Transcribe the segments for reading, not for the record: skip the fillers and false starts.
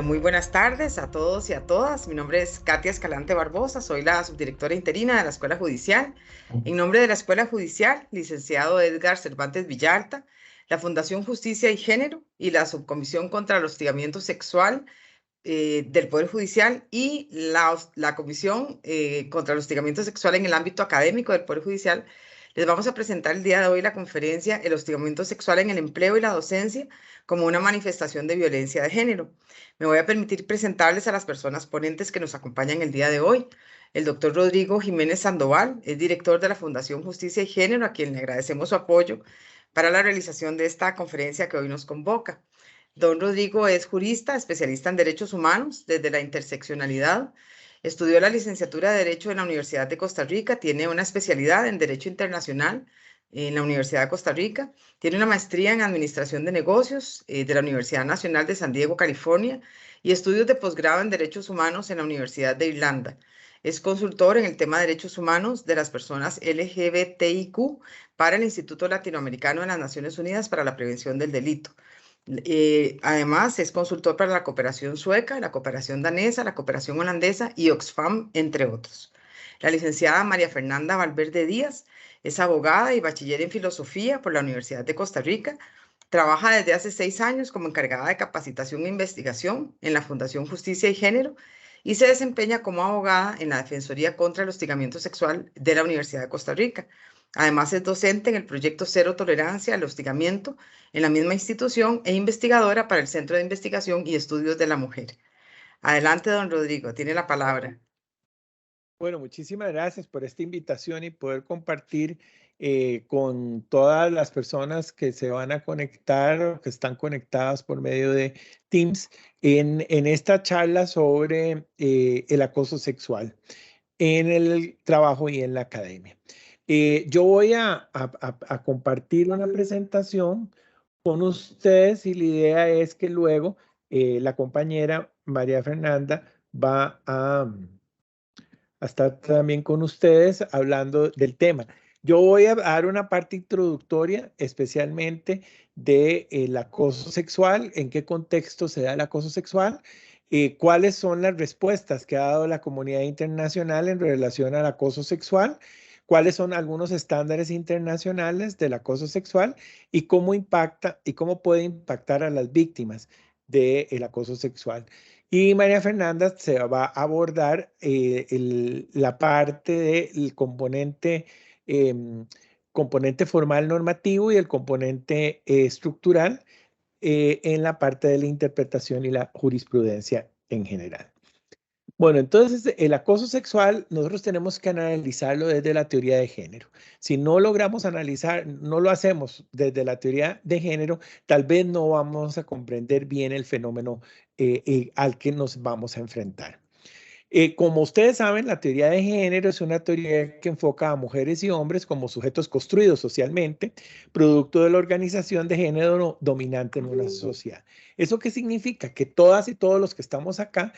Muy buenas tardes a todos y a todas. Mi nombre es Katia Escalante Barbosa, soy la subdirectora interina de la Escuela Judicial. En nombre de la Escuela Judicial, licenciado Edgar Cervantes Villalta, la Fundación Justicia y Género y la Subcomisión contra el Hostigamiento Sexual del Poder Judicial y la Comisión contra el Hostigamiento Sexual en el ámbito académico del Poder Judicial, les vamos a presentar el día de hoy la conferencia El hostigamiento sexual en el empleo y la docencia como una manifestación de violencia de género. Me voy a permitir presentarles a las personas ponentes que nos acompañan el día de hoy. El doctor Rodrigo Jiménez Sandoval es director de la Fundación Justicia y Género, a quien le agradecemos su apoyo para la realización de esta conferencia que hoy nos convoca. Don Rodrigo es jurista, especialista en derechos humanos desde la interseccionalidad. Estudió la licenciatura de Derecho en la Universidad de Costa Rica, tiene una especialidad en Derecho Internacional en la Universidad de Costa Rica, tiene una maestría en Administración de Negocios de la Universidad Nacional de San Diego, California, y estudios de posgrado en Derechos Humanos en la Universidad de Irlanda. Es consultor en el tema de derechos humanos de las personas LGBTIQ para el Instituto Latinoamericano de las Naciones Unidas para la Prevención del Delito. Además, es consultor para la cooperación sueca, la cooperación danesa, la cooperación holandesa y Oxfam, entre otros. La licenciada María Fernanda Valverde Díaz es abogada y bachiller en filosofía por la Universidad de Costa Rica. Trabaja desde hace 6 años como encargada de capacitación e investigación en la Fundación Justicia y Género y se desempeña como abogada en la Defensoría contra el Hostigamiento Sexual de la Universidad de Costa Rica. Además, es docente en el proyecto Cero Tolerancia al Hostigamiento en la misma institución e investigadora para el Centro de Investigación y Estudios de la Mujer. Adelante, don Rodrigo, tiene la palabra. Bueno, muchísimas gracias por esta invitación y poder compartir con todas las personas que se van a conectar o que están conectadas por medio de Teams en esta charla sobre el acoso sexual en el trabajo y en la academia. Yo voy a compartir una presentación con ustedes y la idea es que luego la compañera María Fernanda va a estar también con ustedes hablando del tema. Yo voy a dar una parte introductoria especialmente del acoso sexual, en qué contexto se da el acoso sexual, cuáles son las respuestas que ha dado la comunidad internacional en relación al acoso sexual, cuáles son algunos estándares internacionales del acoso sexual y cómo impacta y cómo puede impactar a las víctimas del acoso sexual. Y María Fernanda se va a abordar la parte del componente formal normativo y el componente estructural en la parte de la interpretación y la jurisprudencia en general. Bueno, entonces el acoso sexual nosotros tenemos que analizarlo desde la teoría de género. Si no logramos analizar, no lo hacemos desde la teoría de género, tal vez no vamos a comprender bien el fenómeno al que nos vamos a enfrentar. Como ustedes saben, la teoría de género es una teoría que enfoca a mujeres y hombres como sujetos construidos socialmente, producto de la organización de género dominante en una sociedad. ¿Eso qué significa? Que todas y todos los que estamos acá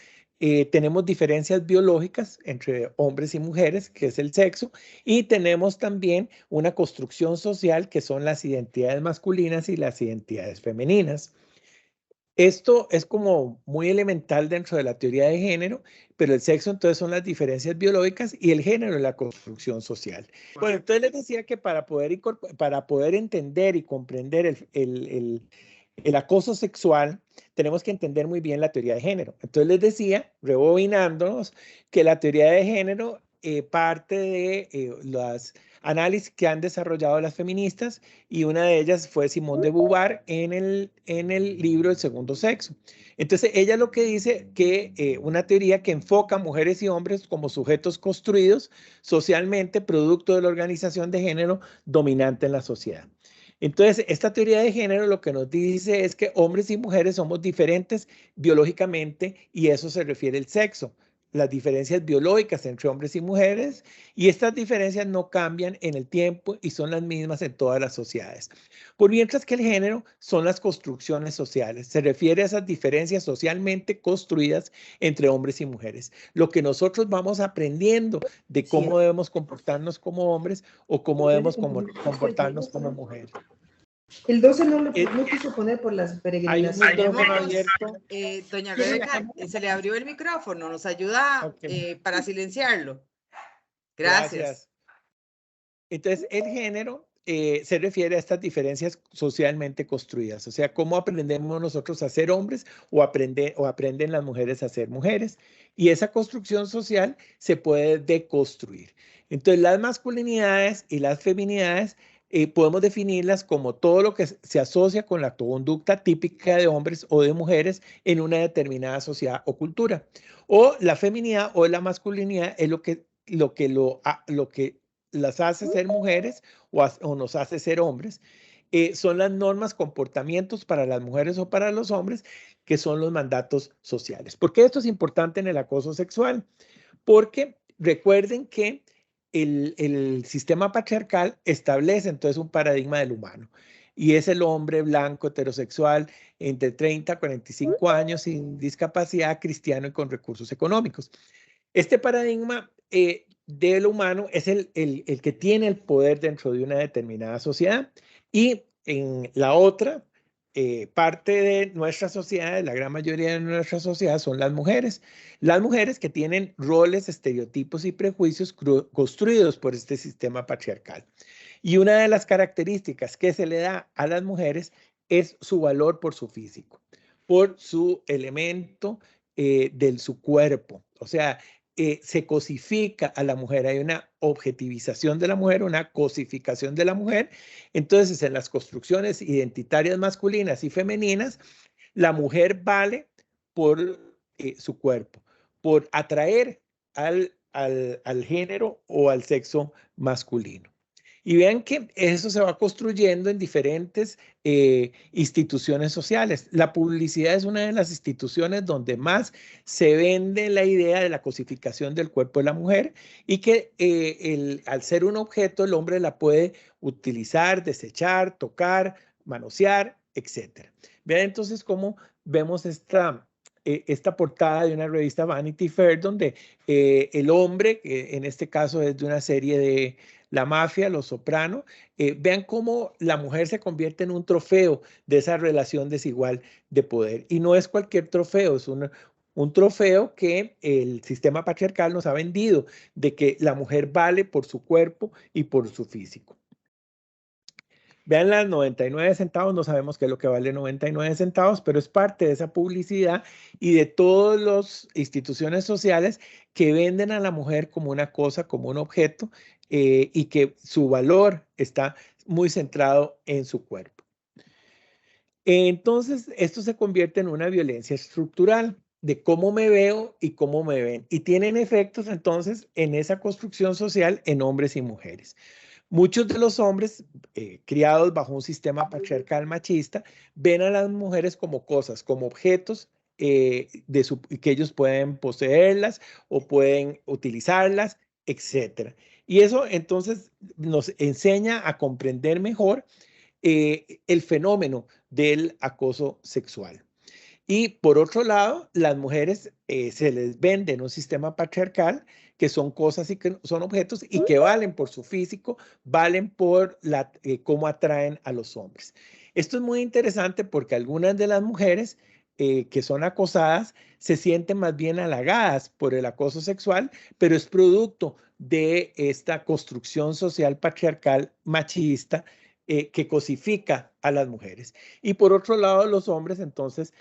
tenemos diferencias biológicas entre hombres y mujeres, que es el sexo, y tenemos también una construcción social que son las identidades masculinas y las identidades femeninas. Esto es como muy elemental dentro de la teoría de género, pero el sexo entonces son las diferencias biológicas y el género es la construcción social. Bueno, entonces les decía que para poder entender y comprender el acoso sexual, tenemos que entender muy bien la teoría de género. Entonces les decía, rebobinándonos, que la teoría de género parte de las análisis que han desarrollado las feministas y una de ellas fue Simone de Beauvoir en el libro El segundo sexo. Entonces ella lo que dice que una teoría que enfoca a mujeres y hombres como sujetos construidos socialmente producto de la organización de género dominante en la sociedad. Entonces, esta teoría de género lo que nos dice es que hombres y mujeres somos diferentes biológicamente y eso se refiere al sexo, las diferencias biológicas entre hombres y mujeres, y estas diferencias no cambian en el tiempo y son las mismas en todas las sociedades. Por mientras que el género son las construcciones sociales, se refiere a esas diferencias socialmente construidas entre hombres y mujeres. Lo que nosotros vamos aprendiendo de cómo debemos comportarnos como hombres o cómo debemos comportarnos como mujeres. El 12 no quiso poner por las peregrinaciones. Hay un micrófono abierto. Doña Rebeca, se le abrió el micrófono. ¿Nos ayuda para silenciarlo? Gracias. Entonces, el género se refiere a estas diferencias socialmente construidas, o sea, cómo aprendemos nosotros a ser hombres o aprenden las mujeres a ser mujeres. Y esa construcción social se puede deconstruir. Entonces, las masculinidades y las feminidades podemos definirlas como todo lo que se asocia con la conducta típica de hombres o de mujeres en una determinada sociedad o cultura. O la feminidad o la masculinidad es lo que las hace ser mujeres o nos hace ser hombres. Son las normas, comportamientos para las mujeres o para los hombres, que son los mandatos sociales. ¿Por qué esto es importante en el acoso sexual? Porque recuerden que el sistema patriarcal establece entonces un paradigma del humano, y es el hombre blanco, heterosexual, entre 30 a 45 años, sin discapacidad, cristiano y con recursos económicos. Este paradigma del humano es el que tiene el poder dentro de una determinada sociedad, y en la otra parte de nuestra sociedad, la gran mayoría de nuestra sociedad, son las mujeres que tienen roles, estereotipos y prejuicios construidos por este sistema patriarcal. Y una de las características que se le da a las mujeres es su valor por su físico, por su elemento de su cuerpo. O sea, se cosifica a la mujer, hay una objetivización de la mujer, una cosificación de la mujer. Entonces, en las construcciones identitarias masculinas y femeninas, la mujer vale por su cuerpo, por atraer al género o al sexo masculino. Y vean que eso se va construyendo en diferentes instituciones sociales. La publicidad es una de las instituciones donde más se vende la idea de la cosificación del cuerpo de la mujer, y que al ser un objeto, el hombre la puede utilizar, desechar, tocar, manosear, etc. Vean entonces cómo vemos esta portada de una revista Vanity Fair, donde el hombre, que en este caso es de una serie de La Mafia, Los Soprano, vean cómo la mujer se convierte en un trofeo de esa relación desigual de poder. Y no es cualquier trofeo, es un trofeo que el sistema patriarcal nos ha vendido, de que la mujer vale por su cuerpo y por su físico. Vean las 99 centavos, no sabemos qué es lo que vale 99 centavos, pero es parte de esa publicidad y de todas las instituciones sociales que venden a la mujer como una cosa, como un objeto, y que su valor está muy centrado en su cuerpo. Entonces, esto se convierte en una violencia estructural de cómo me veo y cómo me ven, y tienen efectos entonces en esa construcción social en hombres y mujeres. Muchos de los hombres criados bajo un sistema patriarcal machista ven a las mujeres como cosas, como objetos que ellos pueden poseerlas o pueden utilizarlas, etc. Y eso entonces nos enseña a comprender mejor el fenómeno del acoso sexual. Y por otro lado, las mujeres se les vende en un sistema patriarcal que son cosas y que son objetos y que valen por su físico, valen por cómo atraen a los hombres. Esto es muy interesante porque algunas de las mujeres que son acosadas se sienten más bien halagadas por el acoso sexual, pero es producto de esta construcción social patriarcal machista que cosifica a las mujeres. Y por otro lado, los hombres entonces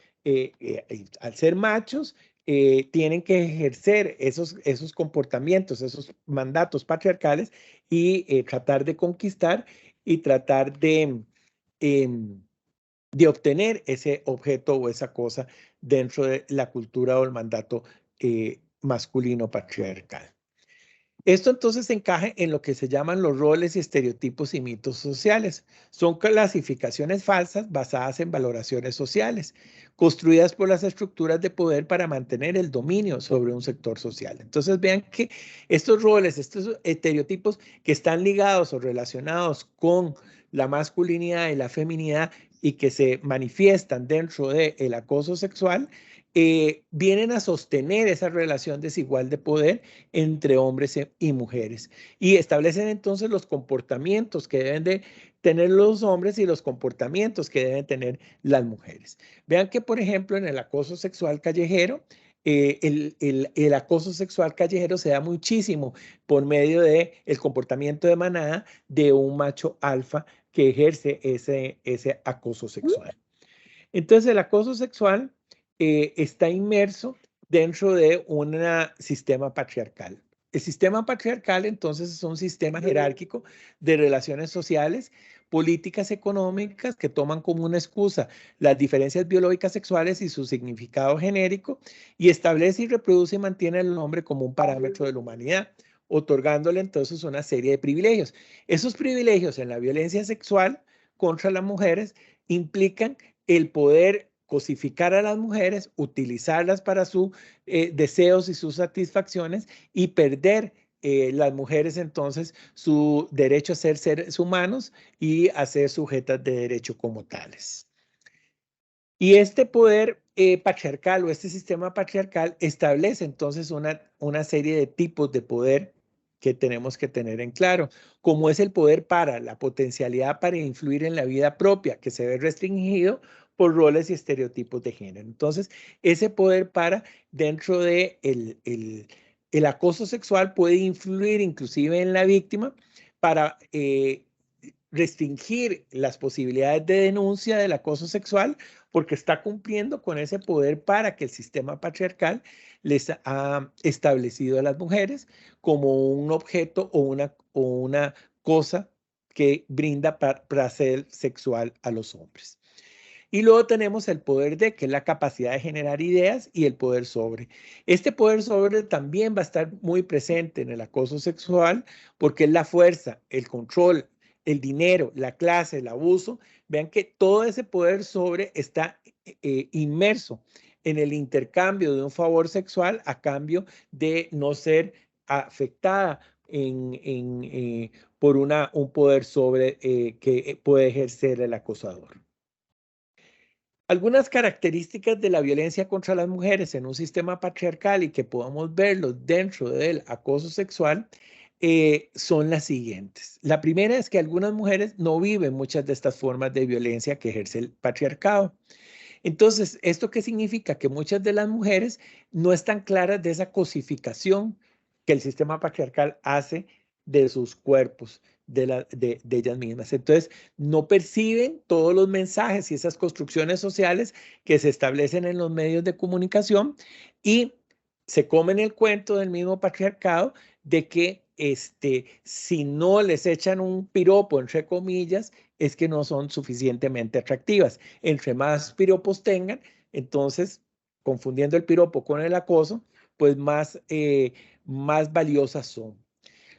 al ser machos, tienen que ejercer esos comportamientos, esos mandatos patriarcales, y tratar de conquistar y tratar de obtener ese objeto o esa cosa dentro de la cultura o el mandato masculino patriarcal. Esto entonces encaja en lo que se llaman los roles y estereotipos y mitos sociales. Son clasificaciones falsas basadas en valoraciones sociales, construidas por las estructuras de poder para mantener el dominio sobre un sector social. Entonces vean que estos roles, estos estereotipos que están ligados o relacionados con la masculinidad y la feminidad y que se manifiestan dentro del acoso sexual, vienen a sostener esa relación desigual de poder entre hombres y mujeres, y establecen entonces los comportamientos que deben de tener los hombres y los comportamientos que deben tener las mujeres. Vean que, por ejemplo, en el acoso sexual callejero, el acoso sexual callejero se da muchísimo por medio del comportamiento de manada de un macho alfa que ejerce ese acoso sexual. Entonces, el acoso sexual está inmerso dentro de un sistema patriarcal. El sistema patriarcal, entonces, es un sistema jerárquico de relaciones sociales, políticas económicas que toman como una excusa las diferencias biológicas sexuales y su significado genérico y establece y reproduce y mantiene al hombre como un parámetro de la humanidad, otorgándole entonces una serie de privilegios. Esos privilegios en la violencia sexual contra las mujeres implican el poder cosificar a las mujeres, utilizarlas para sus deseos y sus satisfacciones y perder las mujeres entonces su derecho a ser seres humanos y a ser sujetas de derecho como tales. Y este poder patriarcal o este sistema patriarcal establece entonces una serie de tipos de poder que tenemos que tener en claro, como es el poder para la potencialidad para influir en la vida propia, que se ve restringido por roles y estereotipos de género. Entonces, ese poder para dentro de el acoso sexual puede influir inclusive en la víctima para restringir las posibilidades de denuncia del acoso sexual porque está cumpliendo con ese poder para que el sistema patriarcal les ha establecido a las mujeres como un objeto o una cosa que brinda placer sexual a los hombres. Y luego tenemos el poder de, que es la capacidad de generar ideas, y el poder sobre. Este poder sobre también va a estar muy presente en el acoso sexual porque es la fuerza, el control, el dinero, la clase, el abuso. Vean que todo ese poder sobre está inmerso en el intercambio de un favor sexual a cambio de no ser afectada por un poder sobre que puede ejercer el acosador. Algunas características de la violencia contra las mujeres en un sistema patriarcal y que podamos verlo dentro del acoso sexual son las siguientes. La primera es que algunas mujeres no viven muchas de estas formas de violencia que ejerce el patriarcado. Entonces, ¿esto qué significa? Que muchas de las mujeres no están claras de esa cosificación que el sistema patriarcal hace de sus cuerpos, de ellas mismas. Entonces, no perciben todos los mensajes y esas construcciones sociales que se establecen en los medios de comunicación y se comen el cuento del mismo patriarcado de que si no les echan un piropo, entre comillas, es que no son suficientemente atractivas. Entre más piropos tengan, entonces, confundiendo el piropo con el acoso, pues más valiosas son.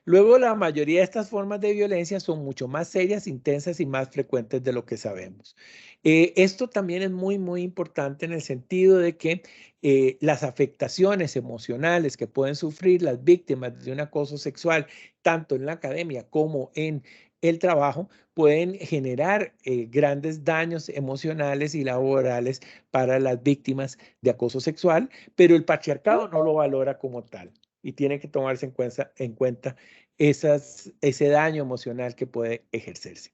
Luego, la mayoría de estas formas de violencia son mucho más serias, intensas y más frecuentes de lo que sabemos. Esto también es muy, muy importante en el sentido de que las afectaciones emocionales que pueden sufrir las víctimas de un acoso sexual, tanto en la academia como en el trabajo, pueden generar grandes daños emocionales y laborales para las víctimas de acoso sexual, pero el patriarcado no lo valora como tal y tiene que tomarse en cuenta ese daño emocional que puede ejercerse.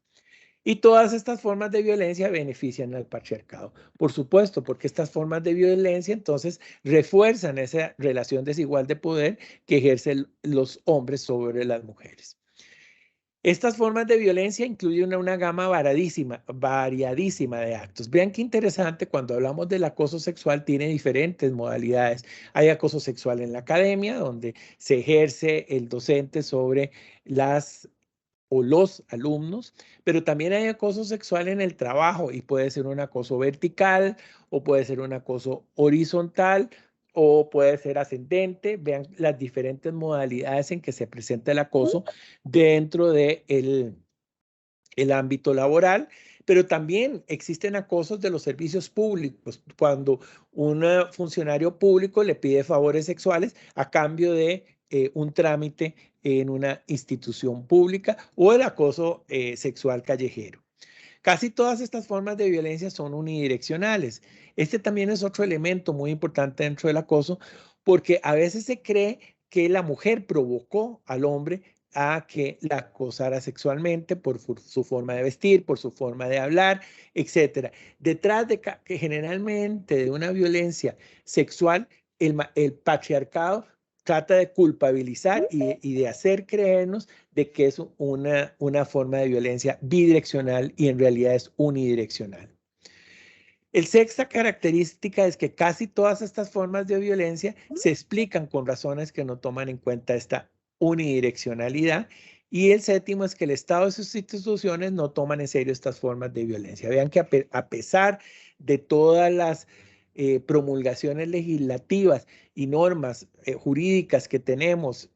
Y todas estas formas de violencia benefician al patriarcado. Por supuesto, porque estas formas de violencia entonces refuerzan esa relación desigual de poder que ejercen los hombres sobre las mujeres. Estas formas de violencia incluyen una gama variadísima de actos. Vean qué interesante, cuando hablamos del acoso sexual tiene diferentes modalidades. Hay acoso sexual en la academia, donde se ejerce el docente sobre los alumnos, pero también hay acoso sexual en el trabajo y puede ser un acoso vertical o puede ser un acoso horizontal o puede ser ascendente. Vean las diferentes modalidades en que se presenta el acoso dentro del ámbito laboral, pero también existen acosos de los servicios públicos, cuando un funcionario público le pide favores sexuales a cambio de un trámite en una institución pública, o el acoso sexual callejero. Casi todas estas formas de violencia son unidireccionales. Este también es otro elemento muy importante dentro del acoso, porque a veces se cree que la mujer provocó al hombre a que la acosara sexualmente por su forma de vestir, por su forma de hablar, etc. Detrás de que generalmente de una violencia sexual, el patriarcado trata de culpabilizar y de hacer creernos de que es una forma de violencia bidireccional y en realidad es unidireccional. El sexta característica es que casi todas estas formas de violencia se explican con razones que no toman en cuenta esta unidireccionalidad. Y el séptimo es que el Estado y sus instituciones no toman en serio estas formas de violencia. Vean que a pesar de todas las promulgaciones legislativas y normas jurídicas que tenemos,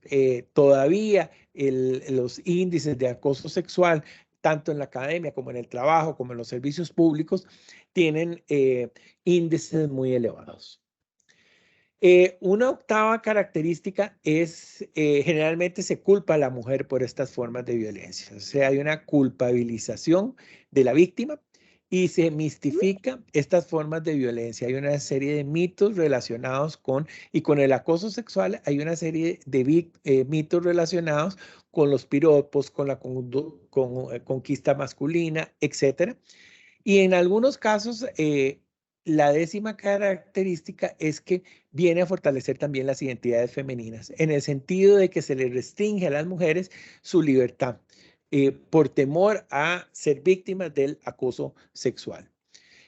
todavía los índices de acoso sexual, tanto en la academia como en el trabajo, como en los servicios públicos, tienen índices muy elevados. Una octava característica es, generalmente se culpa a la mujer por estas formas de violencia. O sea, hay una culpabilización de la víctima y se mistifica estas formas de violencia. Hay una serie de mitos relacionados con el acoso sexual, hay una serie de mitos relacionados con los piropos, con la conquista masculina, etc. Y en algunos casos, la décima característica es que viene a fortalecer también las identidades femeninas, en el sentido de que se les restringe a las mujeres su libertad por temor a ser víctimas del acoso sexual.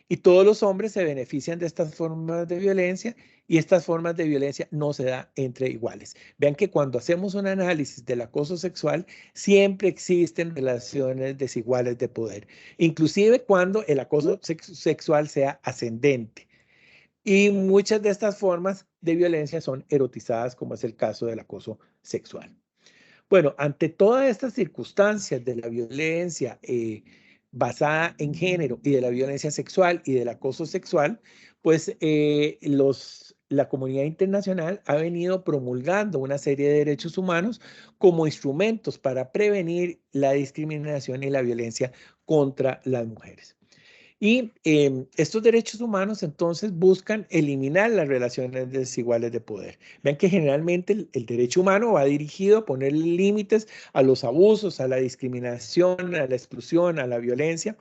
Y todos los hombres se benefician de estas formas de violencia y estas formas de violencia no se dan entre iguales. Vean que cuando hacemos un análisis del acoso sexual, siempre existen relaciones desiguales de poder, inclusive cuando el acoso sexual sea ascendente. Y muchas de estas formas de violencia son erotizadas, como es el caso del acoso sexual. Bueno, ante todas estas circunstancias de la violencia basada en género y de la violencia sexual y del acoso sexual, pues la comunidad internacional ha venido promulgando una serie de derechos humanos como instrumentos para prevenir la discriminación y la violencia contra las mujeres. Y estos derechos humanos entonces buscan eliminar las relaciones desiguales de poder. Vean que generalmente el derecho humano va dirigido a poner límites a los abusos, a la discriminación, a la exclusión, a la violencia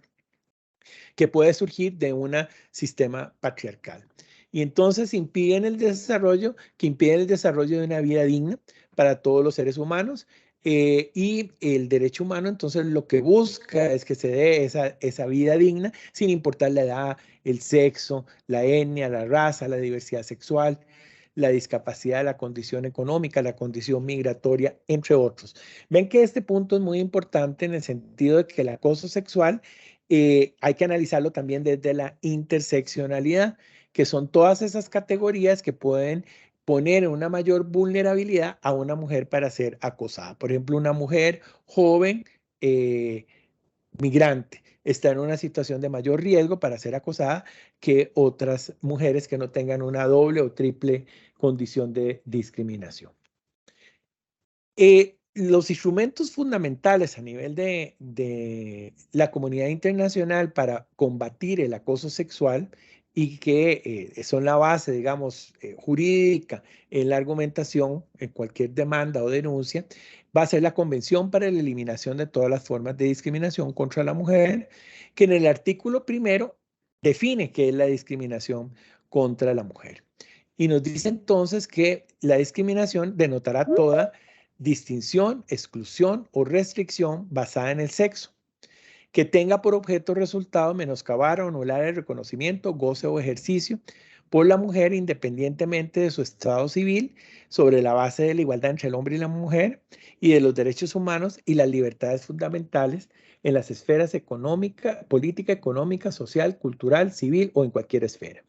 que puede surgir de un sistema patriarcal. Y entonces impiden el desarrollo de una vida digna para todos los seres humanos. Y el derecho humano entonces lo que busca es que se dé esa vida digna sin importar la edad, el sexo, la etnia, la raza, la diversidad sexual, la discapacidad, la condición económica, la condición migratoria, entre otros. Ven que este punto es muy importante en el sentido de que el acoso sexual hay que analizarlo también desde la interseccionalidad, que son todas esas categorías que pueden poner una mayor vulnerabilidad a una mujer para ser acosada. Por ejemplo, una mujer joven migrante está en una situación de mayor riesgo para ser acosada que otras mujeres que no tengan una doble o triple condición de discriminación. Los instrumentos fundamentales a nivel de la comunidad internacional para combatir el acoso sexual y que son la base, digamos, jurídica en la argumentación, en cualquier demanda o denuncia, va a ser la Convención para la Eliminación de todas las formas de discriminación contra la mujer, que en el artículo primero define qué es la discriminación contra la mujer. Y nos dice entonces que la discriminación denotará toda distinción, exclusión o restricción basada en el sexo, que tenga por objeto resultado menoscabar o anular el reconocimiento, goce o ejercicio por la mujer independientemente de su estado civil sobre la base de la igualdad entre el hombre y la mujer y de los derechos humanos y las libertades fundamentales en las esferas económica, política, económica, social, cultural, civil o en cualquier esfera.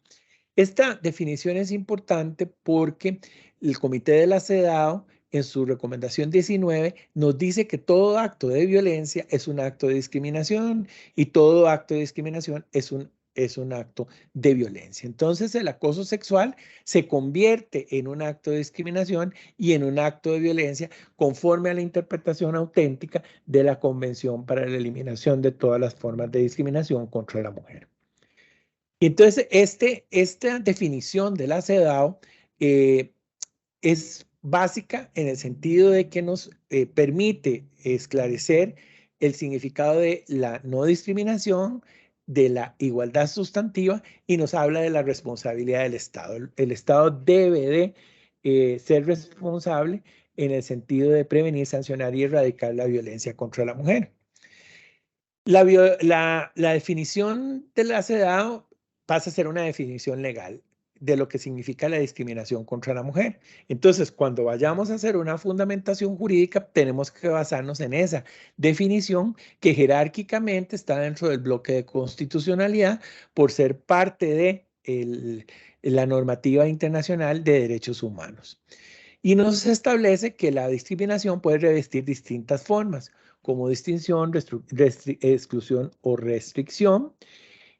Esta definición es importante porque el Comité de la CEDAW en su recomendación 19 nos dice que todo acto de violencia es un acto de discriminación y todo acto de discriminación es un acto de violencia. Entonces el acoso sexual se convierte en un acto de discriminación y en un acto de violencia conforme a la interpretación auténtica de la Convención para la Eliminación de todas las formas de discriminación contra la mujer. Entonces esta definición de la CEDAW es básica en el sentido de que nos permite esclarecer el significado de la no discriminación, de la igualdad sustantiva y nos habla de la responsabilidad del Estado. El Estado debe de ser responsable en el sentido de prevenir, sancionar y erradicar la violencia contra la mujer. La definición de la CEDAW pasa a ser una definición legal de lo que significa la discriminación contra la mujer. Entonces, cuando vayamos a hacer una fundamentación jurídica, tenemos que basarnos en esa definición que jerárquicamente está dentro del bloque de constitucionalidad por ser parte de la normativa internacional de derechos humanos. Y nos establece que la discriminación puede revestir distintas formas, como distinción, exclusión o restricción,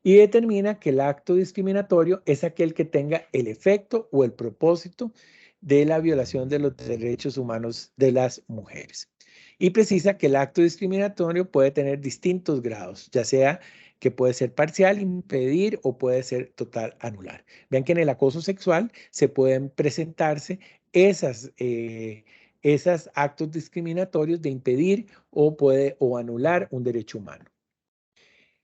y determina que el acto discriminatorio es aquel que tenga el efecto o el propósito de la violación de los derechos humanos de las mujeres. Y precisa que el acto discriminatorio puede tener distintos grados, ya sea que puede ser parcial, impedir o puede ser total, anular. Vean que en el acoso sexual se pueden presentarse esos actos discriminatorios de impedir o anular un derecho humano.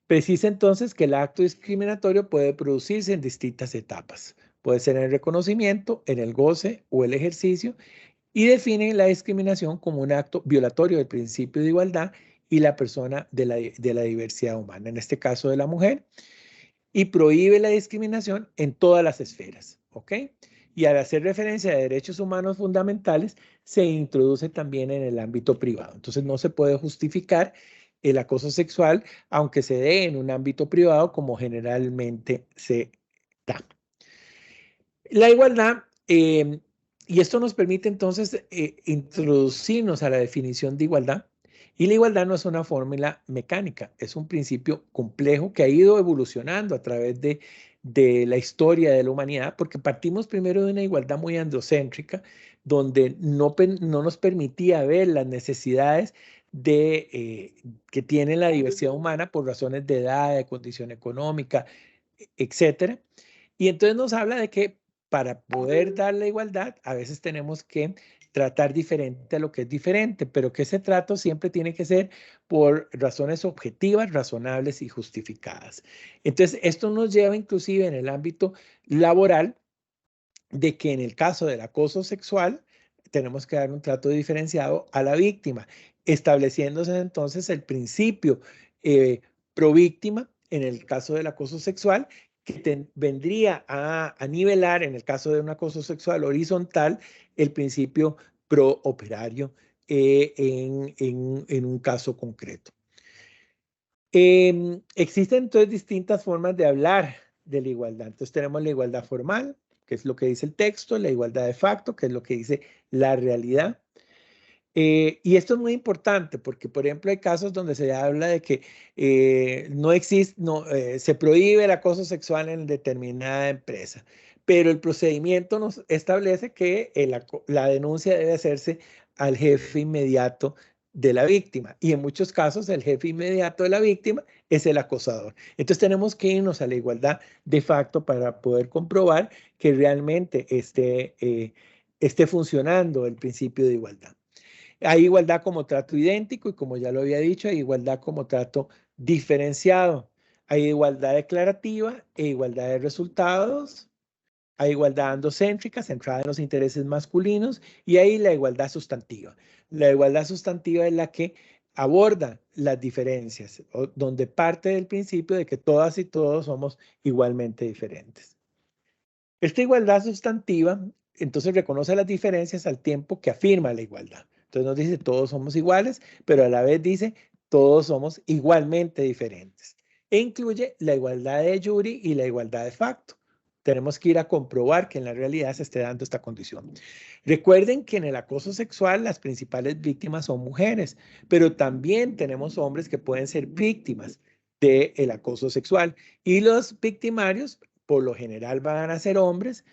Precisa entonces que el acto discriminatorio puede producirse en distintas etapas. Puede ser en el reconocimiento, en el goce o el ejercicio, y define la discriminación como un acto violatorio del principio de igualdad y la persona de la diversidad humana, en este caso de la mujer, y prohíbe la discriminación en todas las esferas, ¿ok? Y al hacer referencia a derechos humanos fundamentales, se introduce también en el ámbito privado. Entonces no se puede justificar el acoso sexual, aunque se dé en un ámbito privado, como generalmente se da. La igualdad, y esto nos permite entonces introducirnos a la definición de igualdad. Y la igualdad no es una fórmula mecánica, es un principio complejo que ha ido evolucionando a través de la historia de la humanidad, porque partimos primero de una igualdad muy androcéntrica, donde no nos permitía ver las necesidades que tiene la diversidad humana por razones de edad, de condición económica, etcétera. Y entonces nos habla de que para poder dar la igualdad, a veces tenemos que tratar diferente a lo que es diferente, pero que ese trato siempre tiene que ser por razones objetivas, razonables y justificadas. Entonces, esto nos lleva inclusive en el ámbito laboral de que en el caso del acoso sexual tenemos que dar un trato diferenciado a la víctima, estableciéndose entonces el principio pro víctima en el caso del acoso sexual, que vendría a nivelar en el caso de un acoso sexual horizontal el principio pro operario en un caso concreto. Existen entonces distintas formas de hablar de la igualdad. Entonces tenemos la igualdad formal, que es lo que dice el texto, la igualdad de facto, que es lo que dice la realidad. Y esto es muy importante porque, por ejemplo, hay casos donde se habla de que se prohíbe el acoso sexual en determinada empresa, pero el procedimiento nos establece que la denuncia debe hacerse al jefe inmediato de la víctima, y en muchos casos el jefe inmediato de la víctima es el acosador. Entonces tenemos que irnos a la igualdad de facto para poder comprobar que realmente esté funcionando el principio de igualdad. Hay igualdad como trato idéntico y, como ya lo había dicho, hay igualdad como trato diferenciado. Hay igualdad declarativa e igualdad de resultados. Hay igualdad androcéntrica, centrada en los intereses masculinos, y hay la igualdad sustantiva. La igualdad sustantiva es la que aborda las diferencias, donde parte del principio de que todas y todos somos igualmente diferentes. Esta igualdad sustantiva, entonces, reconoce las diferencias al tiempo que afirma la igualdad. Entonces nos dice todos somos iguales, pero a la vez dice todos somos igualmente diferentes. E incluye la igualdad de jure y la igualdad de facto. Tenemos que ir a comprobar que en la realidad se esté dando esta condición. Recuerden que en el acoso sexual las principales víctimas son mujeres, pero también tenemos hombres que pueden ser víctimas del acoso sexual. Y los victimarios, por lo general, van a ser hombres,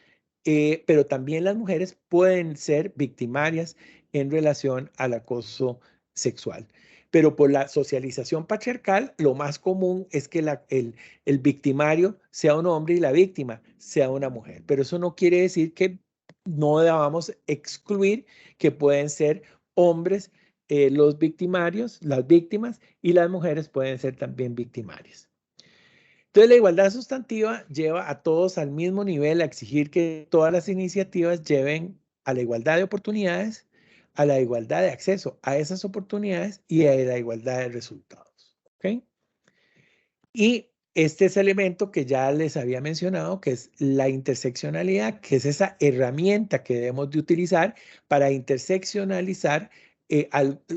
pero también las mujeres pueden ser victimarias en relación al acoso sexual. Pero por la socialización patriarcal, lo más común es que el victimario sea un hombre y la víctima sea una mujer. Pero eso no quiere decir que no debamos excluir que pueden ser hombres los victimarios, las víctimas, y las mujeres pueden ser también victimarias. Entonces, la igualdad sustantiva lleva a todos al mismo nivel a exigir que todas las iniciativas lleven a la igualdad de oportunidades, a la igualdad de acceso a esas oportunidades y a la igualdad de resultados. ¿Ok? Y este es el elemento que ya les había mencionado, que es la interseccionalidad, que es esa herramienta que debemos de utilizar para interseccionalizar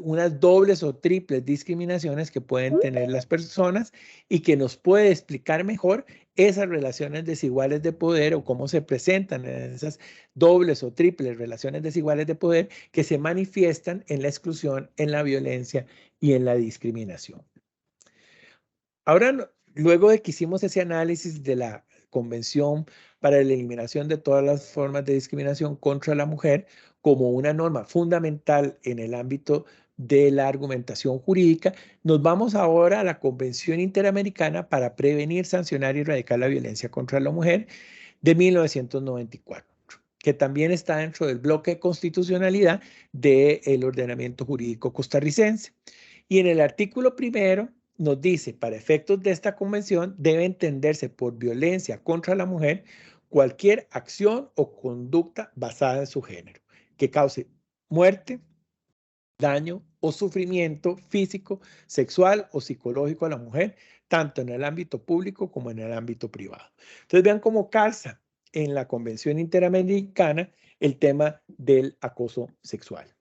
unas dobles o triples discriminaciones que pueden tener las personas y que nos puede explicar mejor esas relaciones desiguales de poder o cómo se presentan en esas dobles o triples relaciones desiguales de poder que se manifiestan en la exclusión, en la violencia y en la discriminación. Ahora, luego de que hicimos ese análisis de la Convención para la Eliminación de todas las formas de discriminación contra la mujer como una norma fundamental en el ámbito de la argumentación jurídica, nos vamos ahora a la Convención Interamericana para Prevenir, Sancionar y Erradicar la Violencia contra la Mujer de 1994, que también está dentro del bloque de constitucionalidad del ordenamiento jurídico costarricense. Y en el artículo primero nos dice, para efectos de esta convención, debe entenderse por violencia contra la mujer cualquier acción o conducta basada en su género, que cause muerte, daño o sufrimiento físico, sexual o psicológico a la mujer, tanto en el ámbito público como en el ámbito privado. Entonces vean cómo calza en la Convención Interamericana el tema del acoso sexual.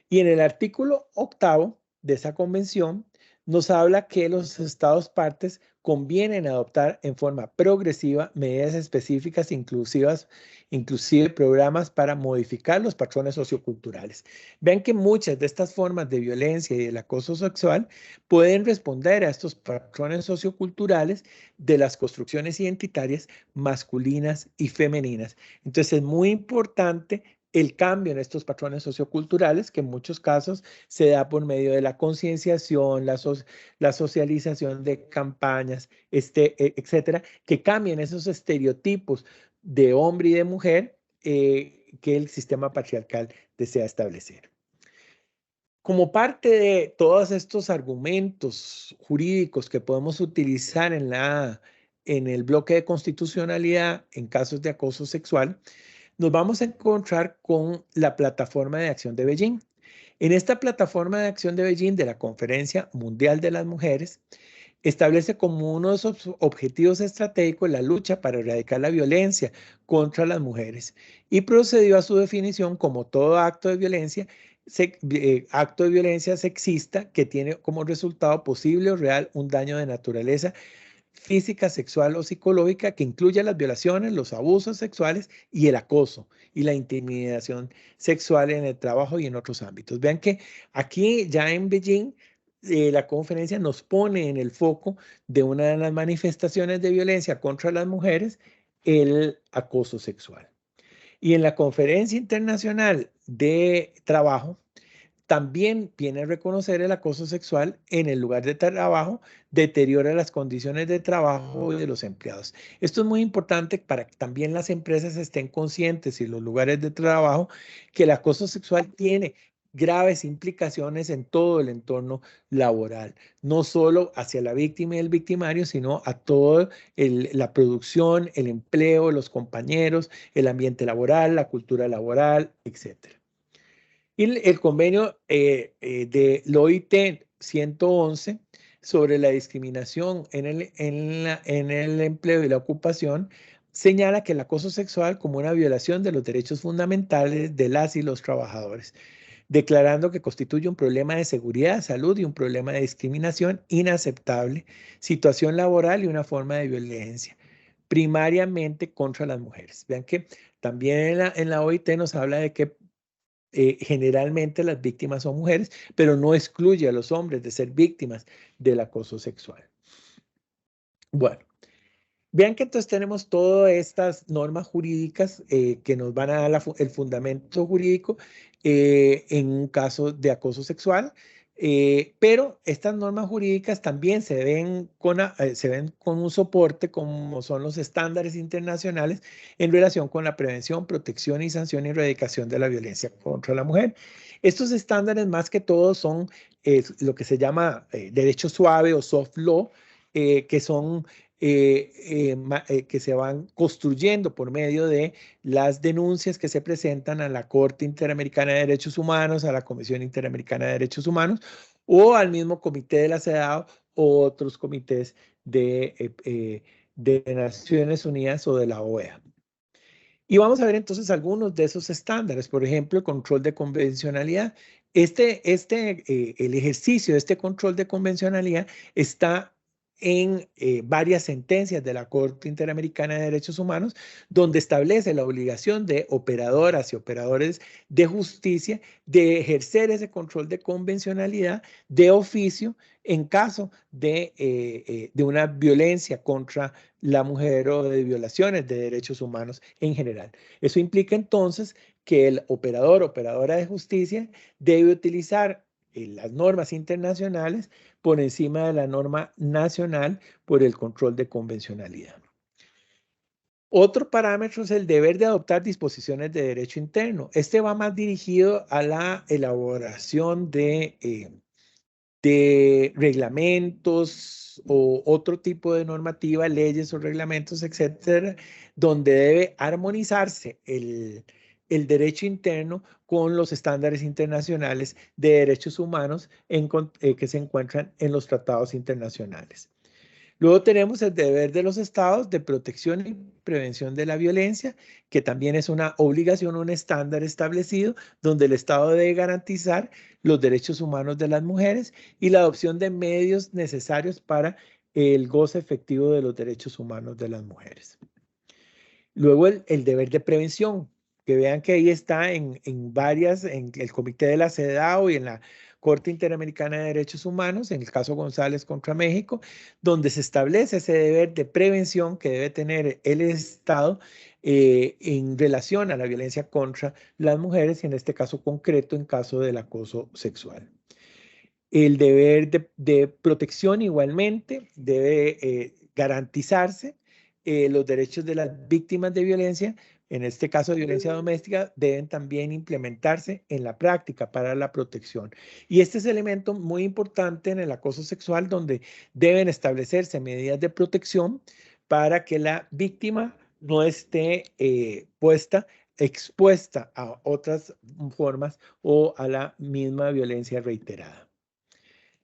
Y en el artículo 8 de esa convención nos habla que los estados partes convienen adoptar en forma progresiva medidas específicas inclusivas, inclusive programas para modificar los patrones socioculturales. Vean que muchas de estas formas de violencia y del acoso sexual pueden responder a estos patrones socioculturales de las construcciones identitarias masculinas y femeninas. Entonces es muy importante el cambio en estos patrones socioculturales, que en muchos casos se da por medio de la concienciación, la socialización de campañas, etcétera, que cambien esos estereotipos de hombre y de mujer que el sistema patriarcal desea establecer. Como parte de todos estos argumentos jurídicos que podemos utilizar en el bloque de constitucionalidad en casos de acoso sexual, nos vamos a encontrar con la Plataforma de Acción de Beijing. En esta Plataforma de Acción de Beijing de la Conferencia Mundial de las Mujeres, establece como uno de sus objetivos estratégicos la lucha para erradicar la violencia contra las mujeres y procedió a su definición como todo acto de violencia sexista que tiene como resultado posible o real un daño de naturaleza física, sexual o psicológica que incluye las violaciones, los abusos sexuales y el acoso y la intimidación sexual en el trabajo y en otros ámbitos. Vean que aquí ya en Beijing la conferencia nos pone en el foco de una de las manifestaciones de violencia contra las mujeres, el acoso sexual. Y en la Conferencia Internacional de Trabajo, también viene a reconocer el acoso sexual en el lugar de trabajo, deteriora las condiciones de trabajo de los empleados. Esto es muy importante para que también las empresas estén conscientes y los lugares de trabajo que el acoso sexual tiene graves implicaciones en todo el entorno laboral, no solo hacia la víctima y el victimario, sino a toda la producción, el empleo, los compañeros, el ambiente laboral, la cultura laboral, etcétera. Y el convenio de OIT 111 sobre la discriminación en el empleo y la ocupación señala que el acoso sexual como una violación de los derechos fundamentales de las y los trabajadores, declarando que constituye un problema de seguridad, salud y un problema de discriminación inaceptable, situación laboral y una forma de violencia, primariamente contra las mujeres. Vean que también en la OIT nos habla de que generalmente las víctimas son mujeres, pero no excluye a los hombres de ser víctimas del acoso sexual. Bueno, vean que entonces tenemos todas estas normas jurídicas que nos van a dar el fundamento jurídico en un caso de acoso sexual. Pero estas normas jurídicas también se ven con un soporte como son los estándares internacionales en relación con la prevención, protección y sanción y erradicación de la violencia contra la mujer. Estos estándares más que todo son lo que se llama derecho suave o soft law, que son que se van construyendo por medio de las denuncias que se presentan a la Corte Interamericana de Derechos Humanos, a la Comisión Interamericana de Derechos Humanos o al mismo Comité de la CEDAW o otros comités de Naciones Unidas o de la OEA. Y vamos a ver entonces algunos de esos estándares, por ejemplo, el control de convencionalidad. El ejercicio de este control de convencionalidad está en varias sentencias de la Corte Interamericana de Derechos Humanos, donde establece la obligación de operadoras y operadores de justicia de ejercer ese control de convencionalidad de oficio en caso de una violencia contra la mujer o de violaciones de derechos humanos en general. Eso implica entonces que el operador o operadora de justicia debe utilizar las normas internacionales por encima de la norma nacional por el control de convencionalidad. Otro parámetro es el deber de adoptar disposiciones de derecho interno. Este va más dirigido a la elaboración de reglamentos o otro tipo de normativa, leyes o reglamentos, etcétera, donde debe armonizarse el derecho interno con los estándares internacionales de derechos humanos que se encuentran en los tratados internacionales. Luego tenemos el deber de los estados de protección y prevención de la violencia, que también es una obligación, un estándar establecido, donde el estado debe garantizar los derechos humanos de las mujeres y la adopción de medios necesarios para el goce efectivo de los derechos humanos de las mujeres. Luego el deber de prevención, que vean que ahí está en el Comité de la CEDAW y en la Corte Interamericana de Derechos Humanos, en el caso González contra México, donde se establece ese deber de prevención que debe tener el Estado en relación a la violencia contra las mujeres y en este caso concreto en caso del acoso sexual. El deber de protección igualmente debe garantizarse. Los derechos de las víctimas de violencia, en este caso de violencia doméstica, deben también implementarse en la práctica para la protección. Y este es el elemento muy importante en el acoso sexual, donde deben establecerse medidas de protección para que la víctima no esté expuesta a otras formas o a la misma violencia reiterada.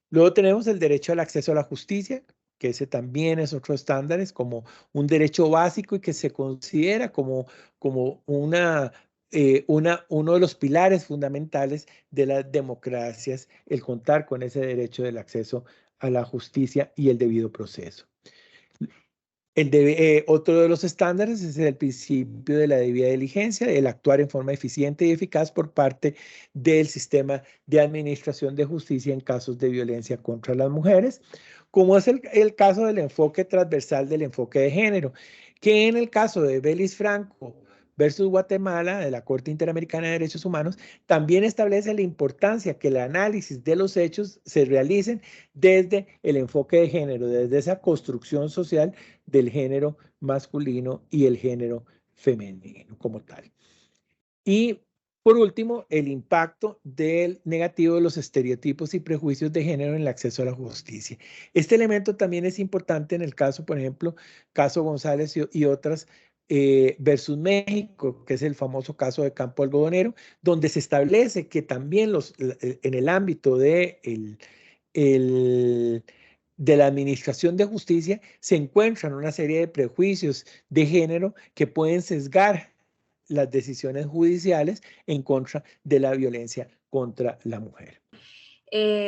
Luego tenemos el derecho al acceso a la justicia, que ese también es otro estándar, es como un derecho básico y que se considera como uno de los pilares fundamentales de las democracias, el contar con ese derecho del acceso a la justicia y el debido proceso. Otro de los estándares es el principio de la debida diligencia, el actuar en forma eficiente y eficaz por parte del sistema de administración de justicia en casos de violencia contra las mujeres, como es el caso del enfoque transversal del enfoque de género, que en el caso de Belis Franco versus Guatemala, de la Corte Interamericana de Derechos Humanos, también establece la importancia que el análisis de los hechos se realicen desde el enfoque de género, desde esa construcción social del género masculino y el género femenino como tal. Y por último, el impacto del negativo de los estereotipos y prejuicios de género en el acceso a la justicia. Este elemento también es importante en el caso, por ejemplo, caso González y otras versus México, que es el famoso caso de Campo Algodonero, donde se establece que también en el ámbito de la administración de justicia se encuentran una serie de prejuicios de género que pueden sesgar las decisiones judiciales en contra de la violencia contra la mujer.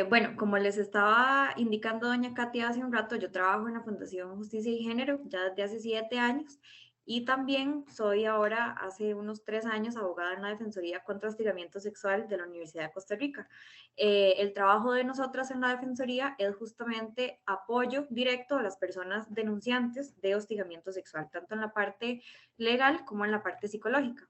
Bueno, como les estaba indicando doña Katia hace un rato, yo trabajo en la Fundación Justicia y Género ya desde hace 7 años y también soy ahora, hace unos 3 años, abogada en la Defensoría contra Hostigamiento Sexual de la Universidad de Costa Rica. El trabajo de nosotras en la Defensoría es justamente apoyo directo a las personas denunciantes de hostigamiento sexual, tanto en la parte legal como en la parte psicológica.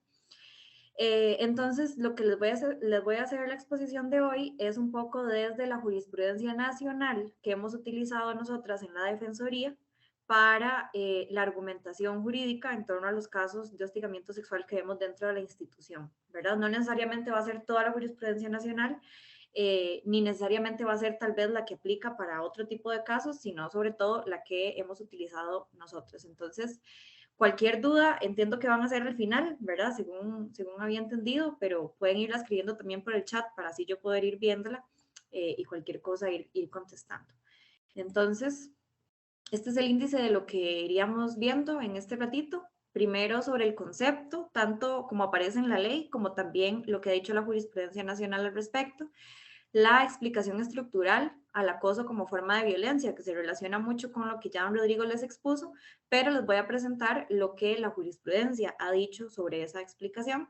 Entonces, lo que les voy a hacer la exposición de hoy es un poco desde la jurisprudencia nacional que hemos utilizado nosotras en la Defensoría para la argumentación jurídica en torno a los casos de hostigamiento sexual que vemos dentro de la institución, ¿verdad? No necesariamente va a ser toda la jurisprudencia nacional, ni necesariamente va a ser tal vez la que aplica para otro tipo de casos, sino sobre todo la que hemos utilizado nosotros. Entonces, cualquier duda, entiendo que van a ser al final, ¿verdad? Según había entendido, pero pueden irla escribiendo también por el chat para así yo poder ir viéndola y cualquier cosa ir contestando. Entonces, este es el índice de lo que iríamos viendo en este ratito. Primero sobre el concepto, tanto como aparece en la ley, como también lo que ha dicho la jurisprudencia nacional al respecto. La explicación estructural al acoso como forma de violencia, que se relaciona mucho con lo que ya don Rodrigo les expuso, pero les voy a presentar lo que la jurisprudencia ha dicho sobre esa explicación.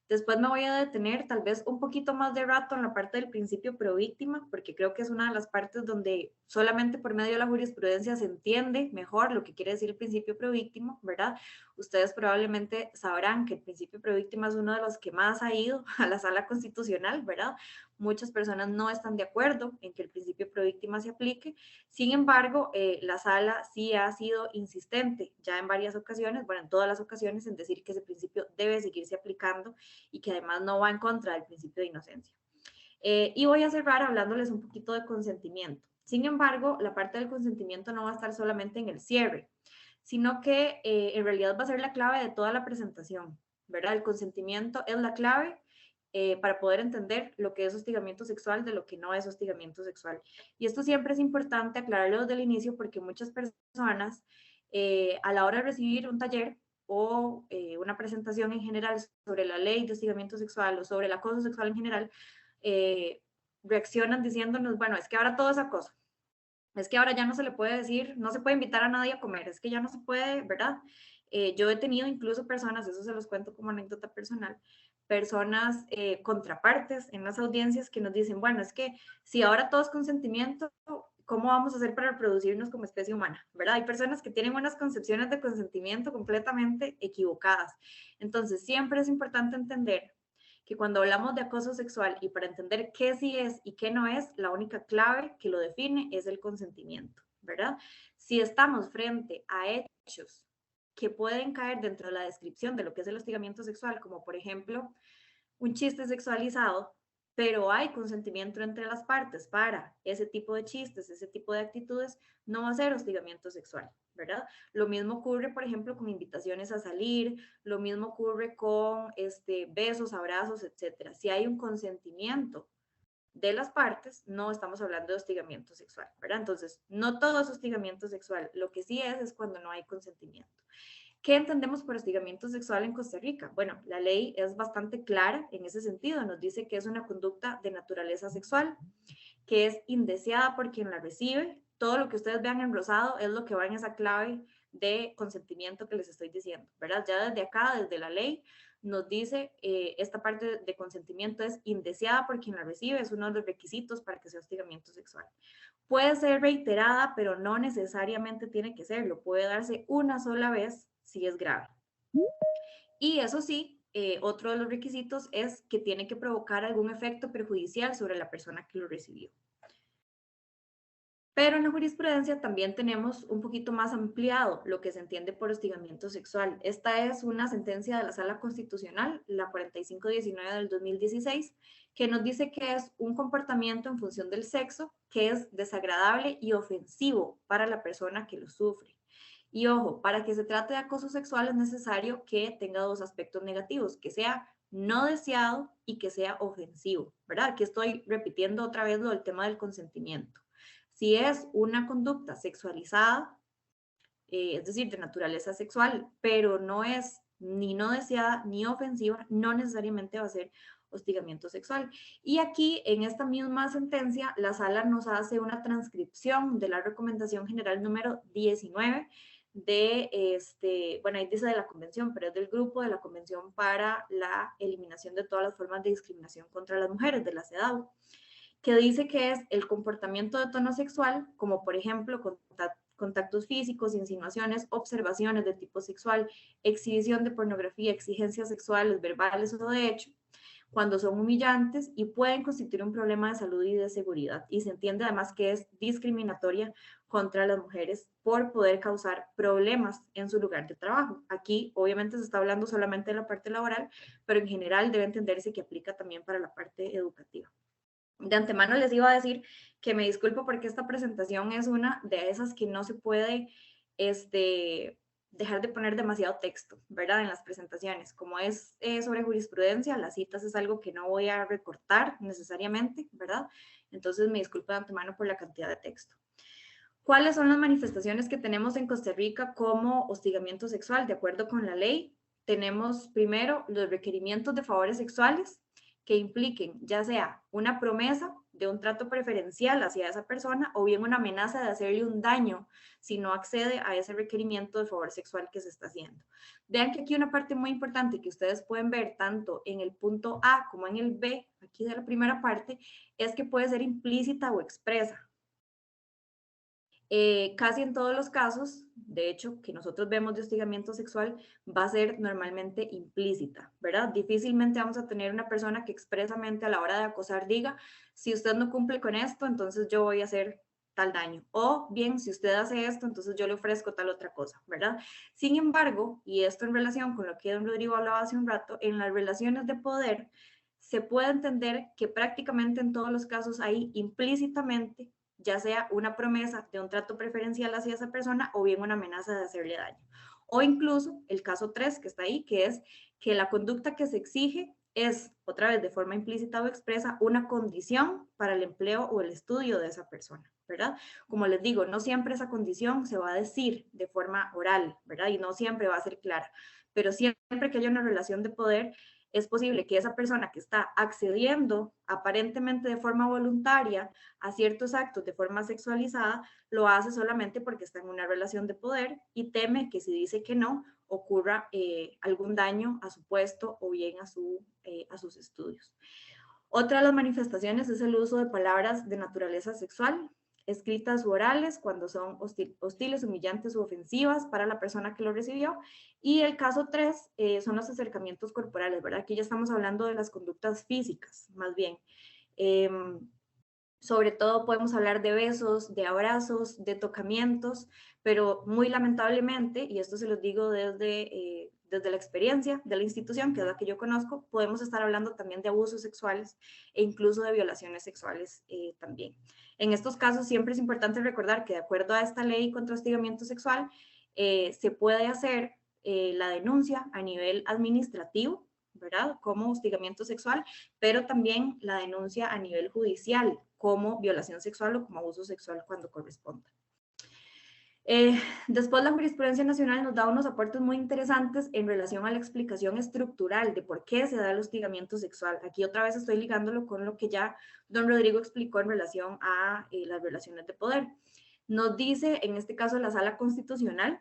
Después me voy a detener tal vez un poquito más de rato en la parte del principio pro víctima, porque creo que es una de las partes donde solamente por medio de la jurisprudencia se entiende mejor lo que quiere decir el principio pro víctima, ¿verdad? Ustedes probablemente sabrán que el principio pro víctima es uno de los que más ha ido a la sala constitucional, ¿verdad? Muchas personas no están de acuerdo en que el principio pro víctima se aplique. Sin embargo, la sala sí ha sido insistente ya en varias ocasiones, bueno, en todas las ocasiones, en decir que ese principio debe seguirse aplicando y que además no va en contra del principio de inocencia. Y voy a cerrar hablándoles un poquito de consentimiento. Sin embargo, la parte del consentimiento no va a estar solamente en el cierre, sino que en realidad va a ser la clave de toda la presentación, ¿verdad? El consentimiento es la clave para poder entender lo que es hostigamiento sexual de lo que no es hostigamiento sexual. Y esto siempre es importante aclararlo desde el inicio porque muchas personas a la hora de recibir un taller o una presentación en general sobre la ley de hostigamiento sexual o sobre el acoso sexual en general, reaccionan diciéndonos, bueno, es que ahora todo es acoso, es que ahora ya no se le puede decir, no se puede invitar a nadie a comer, es que ya no se puede, ¿verdad? Yo he tenido incluso personas, eso se los cuento como anécdota personal, personas contrapartes en las audiencias que nos dicen, bueno, es que si ahora todo es consentimiento, ¿cómo vamos a hacer para reproducirnos como especie humana? ¿Verdad? Hay personas que tienen unas concepciones de consentimiento completamente equivocadas. Entonces, siempre es importante entender que cuando hablamos de acoso sexual y para entender qué sí es y qué no es, la única clave que lo define es el consentimiento, ¿verdad? Si estamos frente a hechos que pueden caer dentro de la descripción de lo que es el hostigamiento sexual, como por ejemplo un chiste sexualizado, pero hay consentimiento entre las partes para ese tipo de chistes, ese tipo de actitudes, no va a ser hostigamiento sexual, ¿verdad? Lo mismo ocurre, por ejemplo, con invitaciones a salir, lo mismo ocurre con besos, abrazos, etcétera. Si hay un consentimiento de las partes, no estamos hablando de hostigamiento sexual, ¿verdad? Entonces, no todo es hostigamiento sexual, lo que sí es cuando no hay consentimiento. ¿Qué entendemos por hostigamiento sexual en Costa Rica? Bueno, la ley es bastante clara en ese sentido, nos dice que es una conducta de naturaleza sexual, que es indeseada por quien la recibe. Todo lo que ustedes vean en rosado es lo que va en esa clave de consentimiento que les estoy diciendo, ¿verdad? Ya desde acá, desde la ley, nos dice esta parte de consentimiento es indeseada por quien la recibe, es uno de los requisitos para que sea hostigamiento sexual. Puede ser reiterada, pero no necesariamente tiene que serlo, puede darse una sola vez si es grave. Y eso sí, otro de los requisitos es que tiene que provocar algún efecto perjudicial sobre la persona que lo recibió. Pero en la jurisprudencia también tenemos un poquito más ampliado lo que se entiende por hostigamiento sexual. Esta es una sentencia de la Sala Constitucional, la 4519 del 2016, que nos dice que es un comportamiento en función del sexo que es desagradable y ofensivo para la persona que lo sufre. Y ojo, para que se trate de acoso sexual es necesario que tenga dos aspectos negativos, que sea no deseado y que sea ofensivo, ¿verdad? Aquí estoy repitiendo otra vez lo del tema del consentimiento. Si es una conducta sexualizada, es decir, de naturaleza sexual, pero no es ni no deseada ni ofensiva, no necesariamente va a ser hostigamiento sexual. Y aquí, en esta misma sentencia, la sala nos hace una transcripción de la recomendación general número 19 de, bueno, ahí dice de la convención, pero es del grupo de la Convención para la Eliminación de todas las formas de discriminación contra las mujeres, de la CEDAW, que dice que es el comportamiento de tono sexual, como por ejemplo contactos físicos, insinuaciones, observaciones de tipo sexual, exhibición de pornografía, exigencias sexuales, verbales o de hecho, cuando son humillantes y pueden constituir un problema de salud y de seguridad. Y se entiende además que es discriminatoria contra las mujeres por poder causar problemas en su lugar de trabajo. Aquí obviamente se está hablando solamente de la parte laboral, pero en general debe entenderse que aplica también para la parte educativa. De antemano les iba a decir que me disculpo porque esta presentación es una de esas que no se puede dejar de poner demasiado texto, ¿verdad? En las presentaciones. Como es sobre jurisprudencia, las citas es algo que no voy a recortar necesariamente, ¿verdad? Entonces me disculpo de antemano por la cantidad de texto. ¿Cuáles son las manifestaciones que tenemos en Costa Rica como hostigamiento sexual? De acuerdo con la ley, tenemos primero los requerimientos de favores sexuales que impliquen ya sea una promesa de un trato preferencial hacia esa persona o bien una amenaza de hacerle un daño si no accede a ese requerimiento de favor sexual que se está haciendo. Vean que aquí una parte muy importante que ustedes pueden ver tanto en el punto A como en el B, aquí de la primera parte, es que puede ser implícita o expresa. Casi en todos los casos, de hecho, que nosotros vemos de hostigamiento sexual, va a ser normalmente implícita, ¿verdad? Difícilmente vamos a tener una persona que expresamente a la hora de acosar diga, si usted no cumple con esto, entonces yo voy a hacer tal daño. O bien, si usted hace esto, entonces yo le ofrezco tal otra cosa, ¿verdad? Sin embargo, y esto en relación con lo que don Rodrigo hablaba hace un rato, en las relaciones de poder se puede entender que prácticamente en todos los casos hay implícitamente ya sea una promesa de un trato preferencial hacia esa persona o bien una amenaza de hacerle daño. O incluso el caso 3 que está ahí, que es que la conducta que se exige es, otra vez de forma implícita o expresa, una condición para el empleo o el estudio de esa persona, ¿verdad? Como les digo, no siempre esa condición se va a decir de forma oral, ¿verdad? Y no siempre va a ser clara, pero siempre que haya una relación de poder, es posible que esa persona que está accediendo aparentemente de forma voluntaria a ciertos actos de forma sexualizada, lo hace solamente porque está en una relación de poder y teme que si dice que no, ocurra algún daño a su puesto o bien a sus estudios. Otra de las manifestaciones es el uso de palabras de naturaleza sexual, escritas u orales, cuando son hostiles, humillantes u ofensivas para la persona que lo recibió. Y el caso 3 son los acercamientos corporales, ¿verdad? Aquí ya estamos hablando de las conductas físicas, más bien. Sobre todo podemos hablar de besos, de abrazos, de tocamientos, pero muy lamentablemente, y esto se los digo desde la experiencia de la institución, que es la que yo conozco, podemos estar hablando también de abusos sexuales e incluso de violaciones sexuales también. En estos casos siempre es importante recordar que de acuerdo a esta ley contra hostigamiento sexual, se puede hacer la denuncia a nivel administrativo, ¿verdad? Como hostigamiento sexual, pero también la denuncia a nivel judicial como violación sexual o como abuso sexual cuando corresponda. Después la jurisprudencia nacional nos da unos aportes muy interesantes en relación a la explicación estructural de por qué se da el hostigamiento sexual. Aquí otra vez estoy ligándolo con lo que ya don Rodrigo explicó en relación a las relaciones de poder. Nos dice, en este caso, la Sala Constitucional,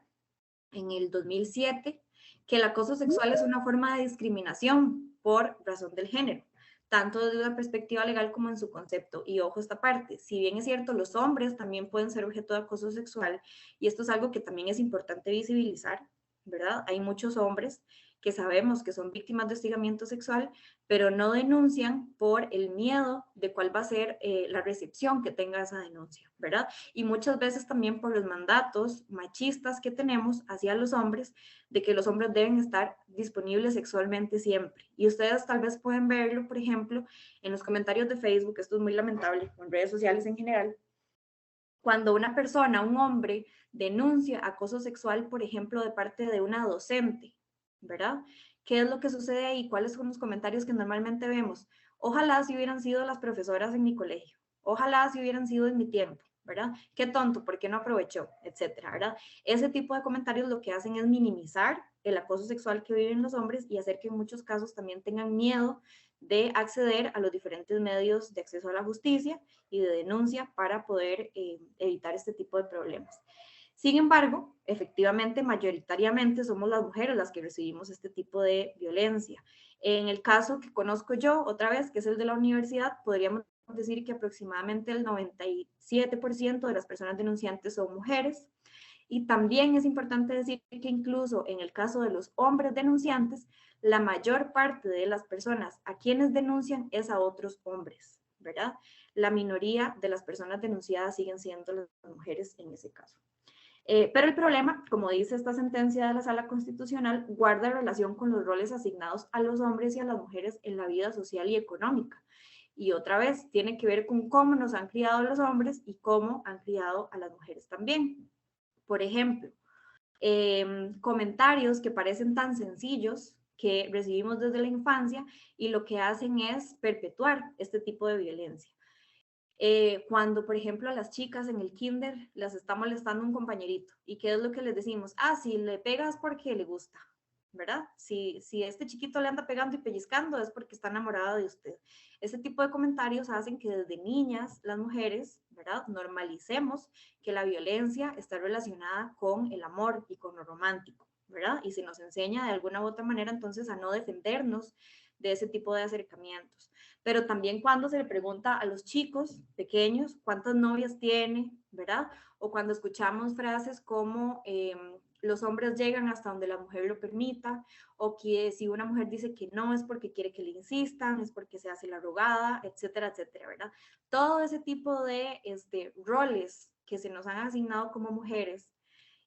en el 2007, que el acoso sexual es una forma de discriminación por razón del género, tanto desde una perspectiva legal como en su concepto. Y ojo esta parte, si bien es cierto, los hombres también pueden ser objeto de acoso sexual, y esto es algo que también es importante visibilizar, ¿verdad? Hay muchos hombres que sabemos que son víctimas de hostigamiento sexual, pero no denuncian por el miedo de cuál va a ser la recepción que tenga esa denuncia, ¿verdad? Y muchas veces también por los mandatos machistas que tenemos hacia los hombres, de que los hombres deben estar disponibles sexualmente siempre. Y ustedes tal vez pueden verlo, por ejemplo, en los comentarios de Facebook, esto es muy lamentable, o en redes sociales en general, cuando una persona, un hombre, denuncia acoso sexual, por ejemplo, de parte de una docente, ¿verdad? ¿Qué es lo que sucede ahí? ¿Cuáles son los comentarios que normalmente vemos? Ojalá si hubieran sido las profesoras en mi colegio, ojalá si hubieran sido en mi tiempo, ¿verdad? Qué tonto, ¿por qué no aprovechó? Etcétera, ¿verdad? Ese tipo de comentarios lo que hacen es minimizar el acoso sexual que viven los hombres y hacer que en muchos casos también tengan miedo de acceder a los diferentes medios de acceso a la justicia y de denuncia para poder evitar este tipo de problemas. Sin embargo, efectivamente, mayoritariamente somos las mujeres las que recibimos este tipo de violencia. En el caso que conozco yo, otra vez, que es el de la universidad, podríamos decir que aproximadamente el 97% de las personas denunciantes son mujeres. Y también es importante decir que incluso en el caso de los hombres denunciantes, la mayor parte de las personas a quienes denuncian es a otros hombres, ¿verdad? La minoría de las personas denunciadas siguen siendo las mujeres en ese caso. Pero el problema, como dice esta sentencia de la Sala Constitucional, guarda relación con los roles asignados a los hombres y a las mujeres en la vida social y económica. Y otra vez, tiene que ver con cómo nos han criado los hombres y cómo han criado a las mujeres también. Por ejemplo, comentarios que parecen tan sencillos que recibimos desde la infancia y lo que hacen es perpetuar este tipo de violencia. Cuando, por ejemplo, a las chicas en el kinder las está molestando un compañerito, ¿y qué es lo que les decimos? Ah, si le pegas porque le gusta, ¿verdad? Si este chiquito le anda pegando y pellizcando es porque está enamorado de usted. Ese tipo de comentarios hacen que desde niñas las mujeres, ¿verdad?, normalicemos que la violencia está relacionada con el amor y con lo romántico, ¿verdad? Y se nos enseña de alguna u otra manera entonces a no defendernos de ese tipo de acercamientos. Pero también cuando se le pregunta a los chicos pequeños cuántas novias tiene, ¿verdad? O cuando escuchamos frases como los hombres llegan hasta donde la mujer lo permita, o que si una mujer dice que no es porque quiere que le insistan, es porque se hace la rogada, etcétera, etcétera, ¿verdad? Todo ese tipo de roles que se nos han asignado como mujeres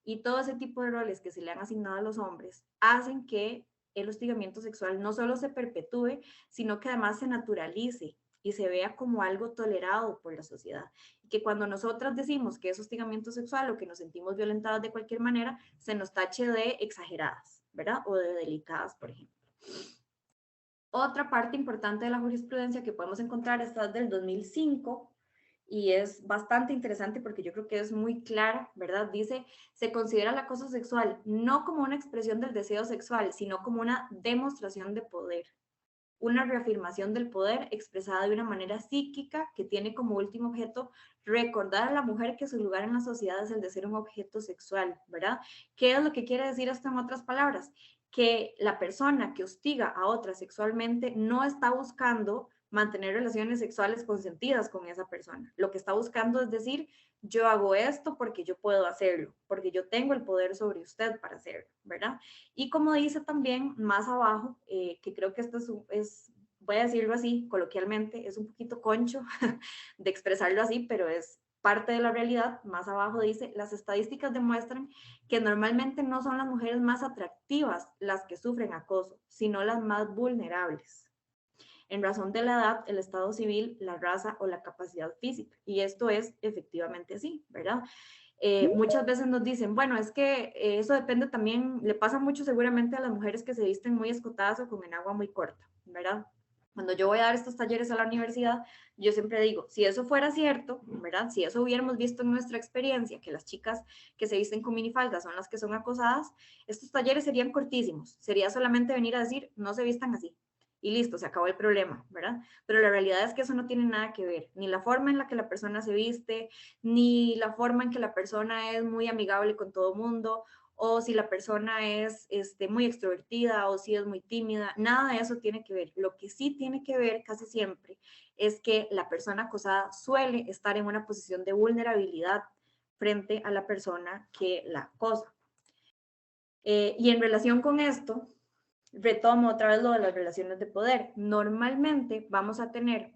y todo ese tipo de roles que se le han asignado a los hombres hacen que el hostigamiento sexual no solo se perpetúe, sino que además se naturalice y se vea como algo tolerado por la sociedad. Y que cuando nosotras decimos que es hostigamiento sexual o que nos sentimos violentadas de cualquier manera, se nos tache de exageradas, ¿verdad? O de delicadas, por ejemplo. Otra parte importante de la jurisprudencia que podemos encontrar está del 2005, y es bastante interesante porque yo creo que es muy clara, ¿verdad? Dice, se considera el acoso sexual no como una expresión del deseo sexual, sino como una demostración de poder, una reafirmación del poder expresada de una manera psíquica que tiene como último objeto recordar a la mujer que su lugar en la sociedad es el de ser un objeto sexual, ¿verdad? ¿Qué es lo que quiere decir esto en otras palabras? Que la persona que hostiga a otra sexualmente no está buscando mantener relaciones sexuales consentidas con esa persona. Lo que está buscando es decir, yo hago esto porque yo puedo hacerlo, porque yo tengo el poder sobre usted para hacerlo, ¿verdad? Y como dice también más abajo, que creo que esto voy a decirlo así coloquialmente, es un poquito concho de expresarlo así, pero es parte de la realidad. Más abajo dice, las estadísticas demuestran que normalmente no son las mujeres más atractivas las que sufren acoso, sino las más vulnerables, en razón de la edad, el estado civil, la raza o la capacidad física. Y esto es efectivamente así, ¿verdad? Muchas veces nos dicen, bueno, es que eso depende también, le pasa mucho seguramente a las mujeres que se visten muy escotadas o con enagua muy corta, ¿verdad? Cuando yo voy a dar estos talleres a la universidad, yo siempre digo, si eso fuera cierto, ¿verdad? Si eso hubiéramos visto en nuestra experiencia, que las chicas que se visten con minifaldas son las que son acosadas, estos talleres serían cortísimos. Sería solamente venir a decir, no se vistan así. Y listo, se acabó el problema, ¿verdad? Pero la realidad es que eso no tiene nada que ver, ni la forma en la que la persona se viste, ni la forma en que la persona es muy amigable con todo el mundo, o si la persona es muy extrovertida o si es muy tímida, nada de eso tiene que ver. Lo que sí tiene que ver casi siempre es que la persona acosada suele estar en una posición de vulnerabilidad frente a la persona que la acosa. Y en relación con esto, retomo otra vez lo de las relaciones de poder. Normalmente vamos a tener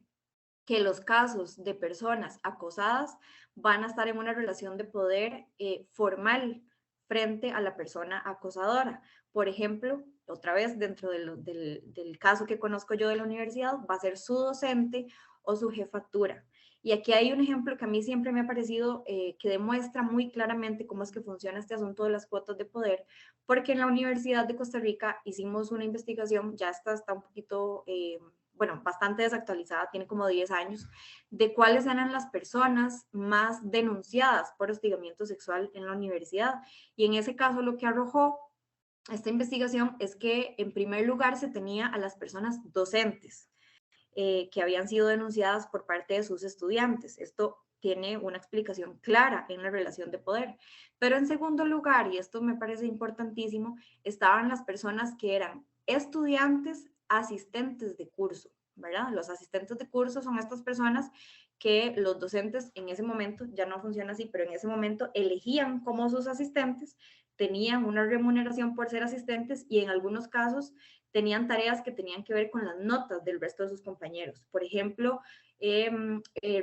que los casos de personas acosadas van a estar en una relación de poder formal frente a la persona acosadora. Por ejemplo, otra vez dentro del caso que conozco yo de la universidad, va a ser su docente o su jefatura. Y aquí hay un ejemplo que a mí siempre me ha parecido que demuestra muy claramente cómo es que funciona este asunto de las cuotas de poder, porque en la Universidad de Costa Rica hicimos una investigación, ya está un poquito, bueno, bastante desactualizada, tiene como 10 años, de cuáles eran las personas más denunciadas por hostigamiento sexual en la universidad. Y en ese caso lo que arrojó esta investigación es que en primer lugar se tenía a las personas docentes que habían sido denunciadas por parte de sus estudiantes. Esto tiene una explicación clara en la relación de poder. Pero en segundo lugar, y esto me parece importantísimo, estaban las personas que eran estudiantes asistentes de curso, ¿verdad? Los asistentes de curso son estas personas que los docentes en ese momento, ya no funciona así, pero en ese momento elegían como sus asistentes, tenían una remuneración por ser asistentes y en algunos casos tenían tareas que tenían que ver con las notas del resto de sus compañeros. Por ejemplo,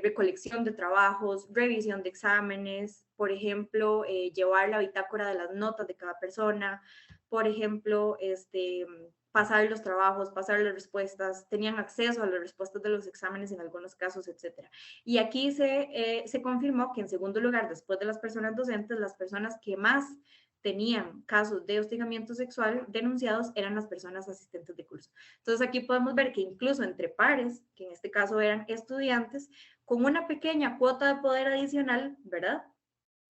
recolección de trabajos, revisión de exámenes, por ejemplo, llevar la bitácora de las notas de cada persona, por ejemplo, pasar los trabajos, pasar las respuestas, tenían acceso a las respuestas de los exámenes en algunos casos, etc. Y aquí se confirmó que en segundo lugar, después de las personas docentes, las personas que más tenían casos de hostigamiento sexual denunciados eran las personas asistentes de curso. Entonces aquí podemos ver que incluso entre pares, que en este caso eran estudiantes, con una pequeña cuota de poder adicional, ¿verdad?,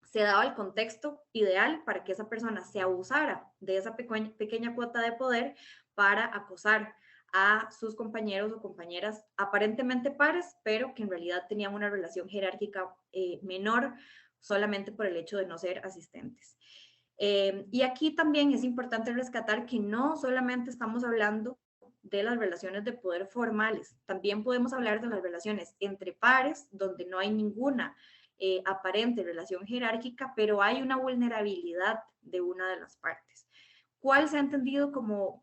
se daba el contexto ideal para que esa persona se abusara de esa pequeña cuota de poder para acosar a sus compañeros o compañeras aparentemente pares, pero que en realidad tenían una relación jerárquica menor solamente por el hecho de no ser asistentes. Y aquí también es importante rescatar que no solamente estamos hablando de las relaciones de poder formales, también podemos hablar de las relaciones entre pares, donde no hay ninguna aparente relación jerárquica, pero hay una vulnerabilidad de una de las partes. ¿Cuál se ha entendido como,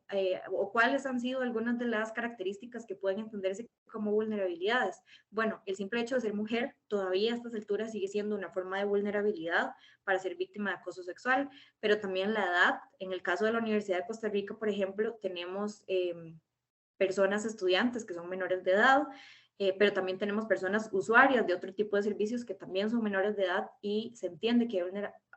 o cuáles han sido algunas de las características que pueden entenderse como vulnerabilidades? Bueno, el simple hecho de ser mujer todavía a estas alturas sigue siendo una forma de vulnerabilidad para ser víctima de acoso sexual, pero también la edad. En el caso de la Universidad de Costa Rica, por ejemplo, tenemos personas estudiantes que son menores de edad, pero también tenemos personas usuarias de otro tipo de servicios que también son menores de edad y se entiende que hay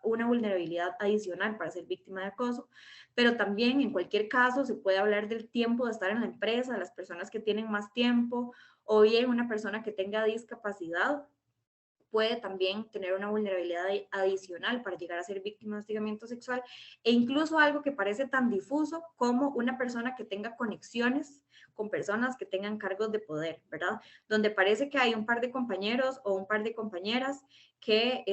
una vulnerabilidad adicional para ser víctima de acoso, pero también en cualquier caso se puede hablar del tiempo de estar en la empresa, las personas que tienen más tiempo o bien una persona que tenga discapacidad puede también tener una vulnerabilidad adicional para llegar a ser víctima de hostigamiento sexual e incluso algo que parece tan difuso como una persona que tenga conexiones con personas que tengan cargos de poder, ¿verdad? Donde parece que hay un par de compañeros o un par de compañeras que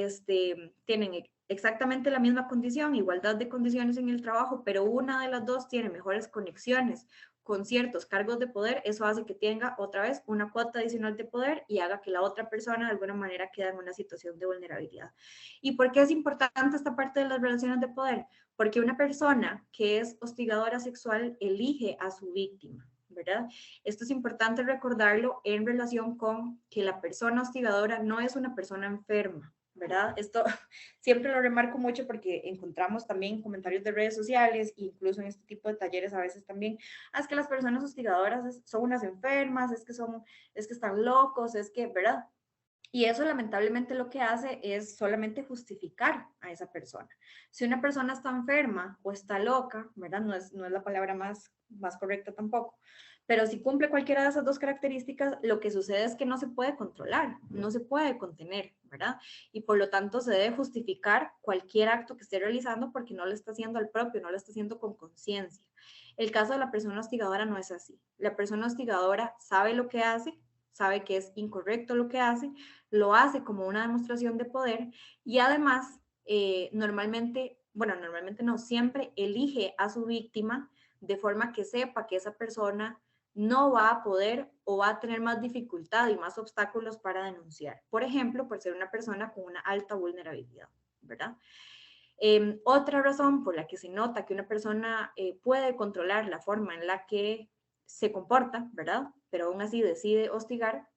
tienen exactamente la misma condición, igualdad de condiciones en el trabajo, pero una de las dos tiene mejores conexiones con ciertos cargos de poder, eso hace que tenga otra vez una cuota adicional de poder y haga que la otra persona de alguna manera quede en una situación de vulnerabilidad. ¿Y por qué es importante esta parte de las relaciones de poder? Porque una persona que es hostigadora sexual elige a su víctima, ¿verdad? Esto es importante recordarlo en relación con que la persona hostigadora no es una persona enferma, ¿verdad? Esto siempre lo remarco mucho porque encontramos también comentarios de redes sociales, incluso en este tipo de talleres a veces también, es que las personas hostigadoras son unas enfermas, es que están locos, es que, ¿verdad? Y eso lamentablemente lo que hace es solamente justificar a esa persona. Si una persona está enferma o está loca, ¿verdad? No es la palabra más correcta tampoco, pero si cumple cualquiera de esas dos características, lo que sucede es que no se puede controlar, no se puede contener, ¿verdad? Y por lo tanto se debe justificar cualquier acto que esté realizando porque no lo está haciendo al propio, no lo está haciendo con conciencia. El caso de la persona hostigadora no es así. La persona hostigadora sabe lo que hace, sabe que es incorrecto lo que hace, lo hace como una demostración de poder y además normalmente no, siempre elige a su víctima de forma que sepa que esa persona no va a poder o va a tener más dificultad y más obstáculos para denunciar. Por ejemplo, por ser una persona con una alta vulnerabilidad, ¿verdad? Otra razón por la que se nota que una persona puede controlar la forma en la que se comporta, ¿verdad? Pero aún así decide hostigar,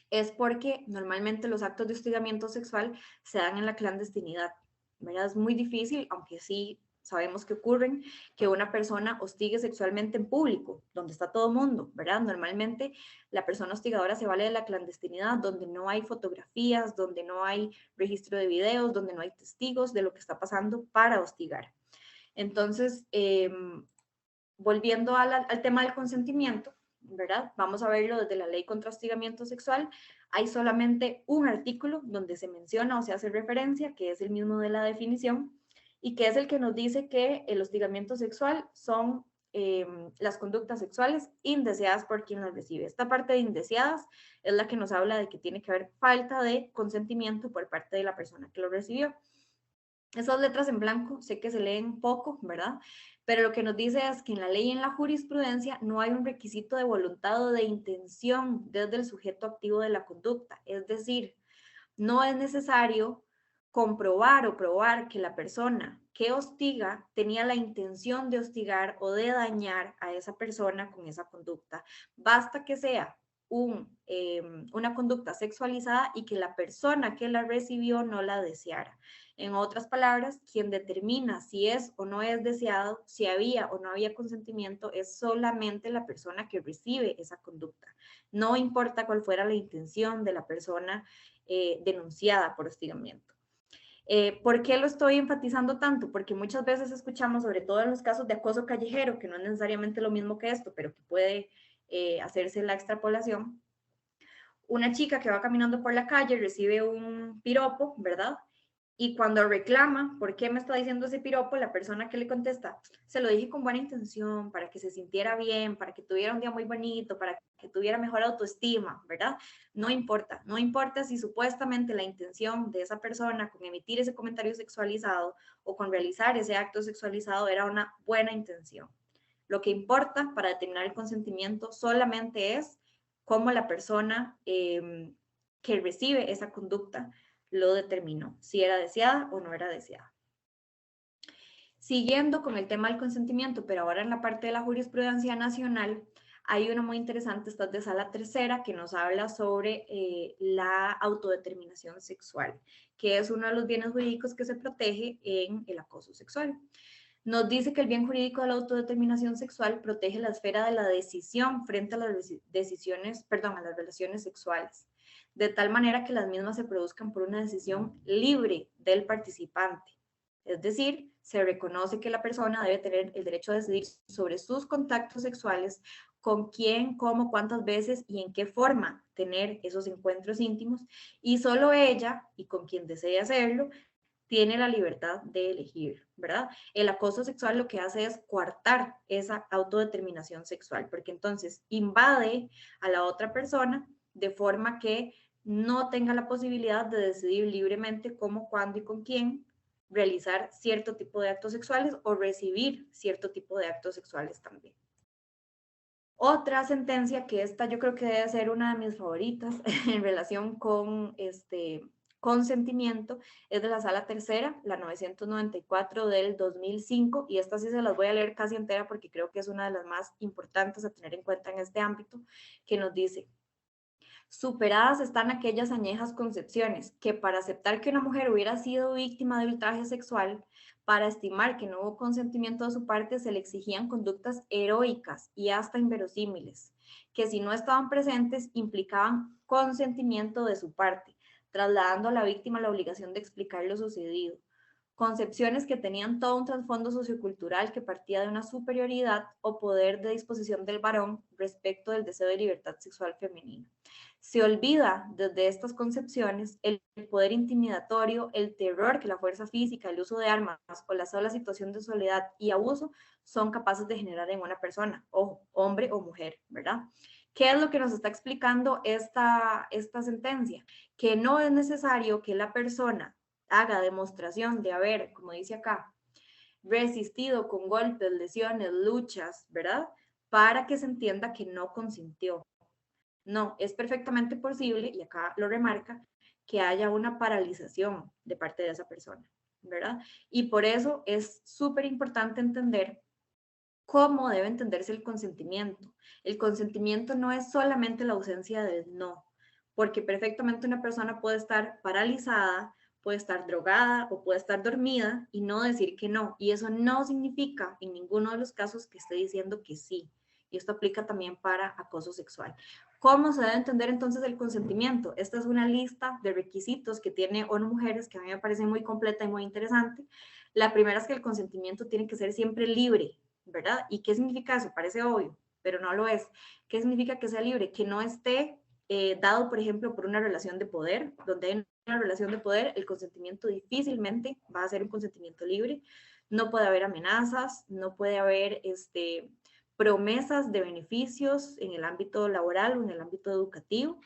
es porque normalmente los actos de hostigamiento sexual se dan en la clandestinidad, ¿verdad? Es muy difícil, aunque sí sabemos que ocurren, que una persona hostigue sexualmente en público, donde está todo el mundo, ¿verdad? Normalmente la persona hostigadora se vale de la clandestinidad, donde no hay fotografías, donde no hay registro de videos, donde no hay testigos de lo que está pasando para hostigar. Entonces, volviendo al tema del consentimiento, ¿verdad? Vamos a verlo desde la ley contra hostigamiento sexual. Hay solamente un artículo donde se menciona o se hace referencia, que es el mismo de la definición, y que es el que nos dice que el hostigamiento sexual son las conductas sexuales indeseadas por quien las recibe. Esta parte de indeseadas es la que nos habla de que tiene que haber falta de consentimiento por parte de la persona que lo recibió. Esas letras en blanco sé que se leen poco, ¿verdad? Pero lo que nos dice es que en la ley y en la jurisprudencia no hay un requisito de voluntad o de intención desde el sujeto activo de la conducta. Es decir, no es necesario comprobar o probar que la persona que hostiga tenía la intención de hostigar o de dañar a esa persona con esa conducta. Basta que sea una conducta sexualizada y que la persona que la recibió no la deseara. En otras palabras, quien determina si es o no es deseado, si había o no había consentimiento, es solamente la persona que recibe esa conducta. No importa cuál fuera la intención de la persona denunciada por hostigamiento. ¿Por qué lo estoy enfatizando tanto? Porque muchas veces escuchamos, sobre todo en los casos de acoso callejero, que no es necesariamente lo mismo que esto, pero que puede hacerse la extrapolación. Una chica que va caminando por la calle recibe un piropo, ¿verdad? Y cuando reclama por qué me está diciendo ese piropo, la persona que le contesta, se lo dije con buena intención, para que se sintiera bien, para que tuviera un día muy bonito, para que tuviera mejor autoestima, ¿verdad? No importa, no importa si supuestamente la intención de esa persona con emitir ese comentario sexualizado o con realizar ese acto sexualizado era una buena intención. Lo que importa para determinar el consentimiento solamente es cómo la persona que recibe esa conducta lo determinó, si era deseada o no era deseada. Siguiendo con el tema del consentimiento, pero ahora en la parte de la jurisprudencia nacional, hay uno muy interesante, esta es de sala tercera, que nos habla sobre la autodeterminación sexual, que es uno de los bienes jurídicos que se protege en el acoso sexual. Nos dice que el bien jurídico de la autodeterminación sexual protege la esfera de la decisión frente a las a las relaciones sexuales, de tal manera que las mismas se produzcan por una decisión libre del participante. Es decir, se reconoce que la persona debe tener el derecho a decidir sobre sus contactos sexuales, con quién, cómo, cuántas veces y en qué forma tener esos encuentros íntimos, y solo ella y con quien desee hacerlo tiene la libertad de elegir, ¿verdad? El acoso sexual lo que hace es coartar esa autodeterminación sexual, porque entonces invade a la otra persona de forma que no tenga la posibilidad de decidir libremente cómo, cuándo y con quién realizar cierto tipo de actos sexuales o recibir cierto tipo de actos sexuales también. Otra sentencia que esta yo creo que debe ser una de mis favoritas en relación con consentimiento es de la sala tercera, la 994 del 2005, y esta sí se las voy a leer casi entera porque creo que es una de las más importantes a tener en cuenta en este ámbito, que nos dice: superadas están aquellas añejas concepciones que para aceptar que una mujer hubiera sido víctima de ultraje sexual, para estimar que no hubo consentimiento de su parte, se le exigían conductas heroicas y hasta inverosímiles, que si no estaban presentes implicaban consentimiento de su parte, trasladando a la víctima la obligación de explicar lo sucedido. Concepciones que tenían todo un trasfondo sociocultural que partía de una superioridad o poder de disposición del varón respecto del deseo de libertad sexual femenina. Se olvida desde estas concepciones el poder intimidatorio, el terror que la fuerza física, el uso de armas o la sola situación de soledad y abuso son capaces de generar en una persona, ojo, hombre o mujer, ¿verdad? ¿Qué es lo que nos está explicando esta sentencia? Que no es necesario que la persona haga demostración de haber, como dice acá, resistido con golpes, lesiones, luchas, ¿verdad? Para que se entienda que no consintió. No, es perfectamente posible, y acá lo remarca, que haya una paralización de parte de esa persona, ¿verdad? Y por eso es súper importante entender cómo debe entenderse el consentimiento. El consentimiento no es solamente la ausencia del no, porque perfectamente una persona puede estar paralizada, puede estar drogada o puede estar dormida y no decir que no. Y eso no significa en ninguno de los casos que esté diciendo que sí. Y esto aplica también para acoso sexual. ¿Cómo se debe entender entonces el consentimiento? Esta es una lista de requisitos que tiene ONU Mujeres que a mí me parece muy completa y muy interesante. La primera es que el consentimiento tiene que ser siempre libre, ¿verdad? ¿Y qué significa eso? Parece obvio, pero no lo es. ¿Qué significa que sea libre? Que no esté dado, por ejemplo, por una relación de poder. Donde hay una relación de poder, el consentimiento difícilmente va a ser un consentimiento libre. No puede haber amenazas, no puede haber promesas de beneficios en el ámbito laboral o en el ámbito educativo,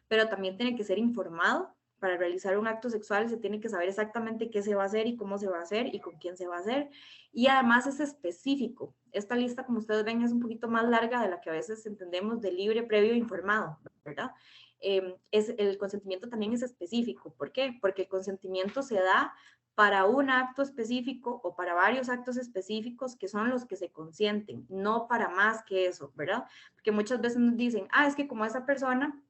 pero también tiene que ser informado para realizar un acto sexual se tiene que saber exactamente qué se va a hacer y cómo se va a hacer y con quién se va a hacer. Y además es específico. Esta lista, como ustedes ven, es un poquito más larga de la que a veces entendemos de libre, previo, informado, ¿verdad? El consentimiento también es específico. ¿Por qué? Porque el consentimiento se da para un acto específico o para varios actos específicos que son los que se consienten, no para más que eso, ¿verdad? Porque muchas veces nos dicen, es que como esa persona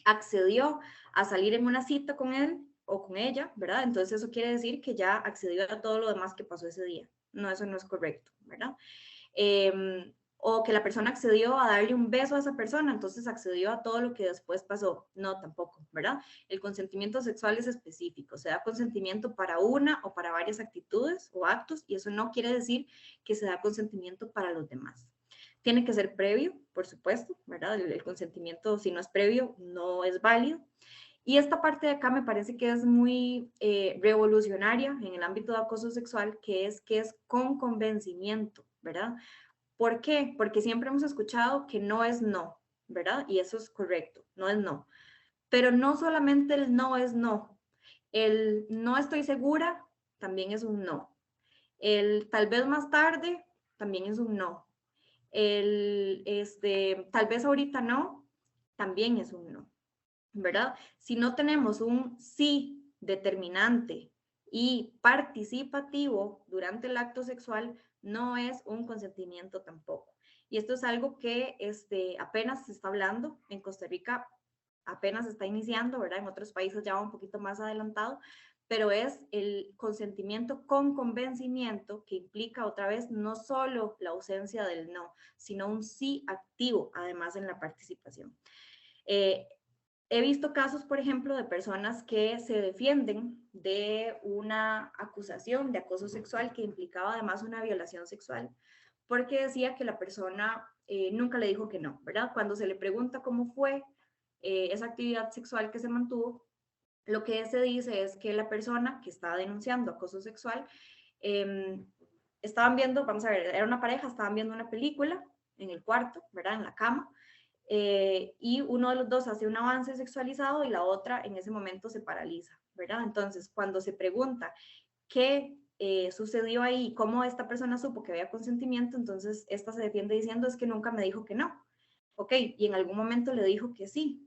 accedió a salir en una cita con él o con ella, ¿verdad? Entonces eso quiere decir que ya accedió a todo lo demás que pasó ese día. No, eso no es correcto, ¿verdad? O que la persona accedió a darle un beso a esa persona, entonces accedió a todo lo que después pasó. No, tampoco, ¿verdad? El consentimiento sexual es específico, se da consentimiento para una o para varias actitudes o actos, y eso no quiere decir que se da consentimiento para los demás. Tiene que ser previo, por supuesto, ¿verdad? El consentimiento, si no es previo, no es válido. Y esta parte de acá me parece que es muy revolucionaria en el ámbito de acoso sexual, que es con convencimiento, ¿verdad? ¿Por qué? Porque siempre hemos escuchado que no es no, ¿verdad? Y eso es correcto, no es no. Pero no solamente el no es no. El no estoy segura también es un no. El tal vez más tarde también es un no. El tal vez ahorita no también es un no, ¿verdad? Si no tenemos un sí determinante y participativo durante el acto sexual, no es un consentimiento tampoco. Y esto es algo que apenas se está hablando en Costa Rica, apenas se está iniciando, ¿verdad? En otros países ya va un poquito más adelantado, pero es el consentimiento con convencimiento que implica otra vez no solo la ausencia del no, sino un sí activo, además en la participación. He visto casos, por ejemplo, de personas que se defienden de una acusación de acoso sexual que implicaba además una violación sexual, porque decía que la persona nunca le dijo que no, ¿verdad? Cuando se le pregunta cómo fue esa actividad sexual que se mantuvo, lo que se dice es que la persona que estaba denunciando acoso sexual estaban viendo, vamos a ver, era una pareja, estaban viendo una película en el cuarto, ¿verdad? En la cama. Y uno de los dos hace un avance sexualizado y la otra en ese momento se paraliza, ¿verdad? Entonces, cuando se pregunta qué sucedió ahí, cómo esta persona supo que había consentimiento, entonces esta se defiende diciendo es que nunca me dijo que no. Ok, y en algún momento le dijo que sí.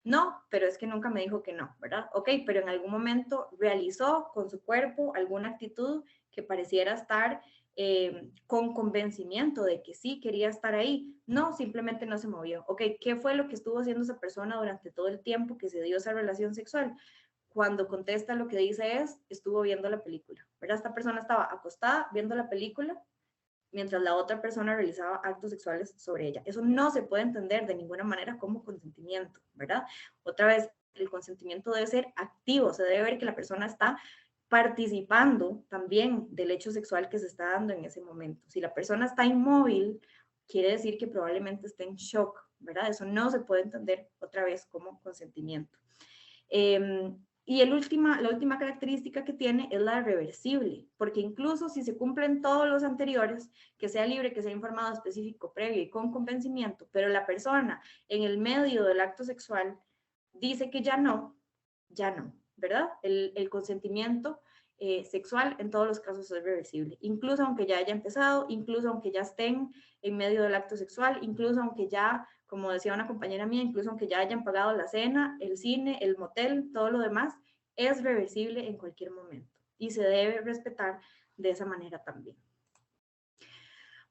No, pero es que nunca me dijo que no, ¿verdad? Ok, pero en algún momento realizó con su cuerpo alguna actitud que pareciera estar con convencimiento de que sí quería estar ahí. No, simplemente no se movió. Ok, ¿qué fue lo que estuvo haciendo esa persona durante todo el tiempo que se dio esa relación sexual? Cuando contesta lo que dice estuvo viendo la película, ¿verdad? Esta persona estaba acostada viendo la película mientras la otra persona realizaba actos sexuales sobre ella. Eso no se puede entender de ninguna manera como consentimiento, ¿verdad? Otra vez, el consentimiento debe ser activo, se debe ver que la persona está participando también del hecho sexual que se está dando en ese momento. Si la persona está inmóvil, quiere decir que probablemente esté en shock, ¿verdad? Eso no se puede entender otra vez como consentimiento. Y la última característica que tiene es la reversible, porque incluso si se cumplen todos los anteriores, que sea libre, que sea informado, específico, previo y con convencimiento, pero la persona en el medio del acto sexual dice que ya no, ¿verdad? El consentimiento sexual en todos los casos es reversible, incluso aunque ya haya empezado, incluso aunque ya estén en medio del acto sexual, incluso aunque ya, como decía una compañera mía, incluso aunque ya hayan pagado la cena, el cine, el motel, todo lo demás, es reversible en cualquier momento y se debe respetar de esa manera también.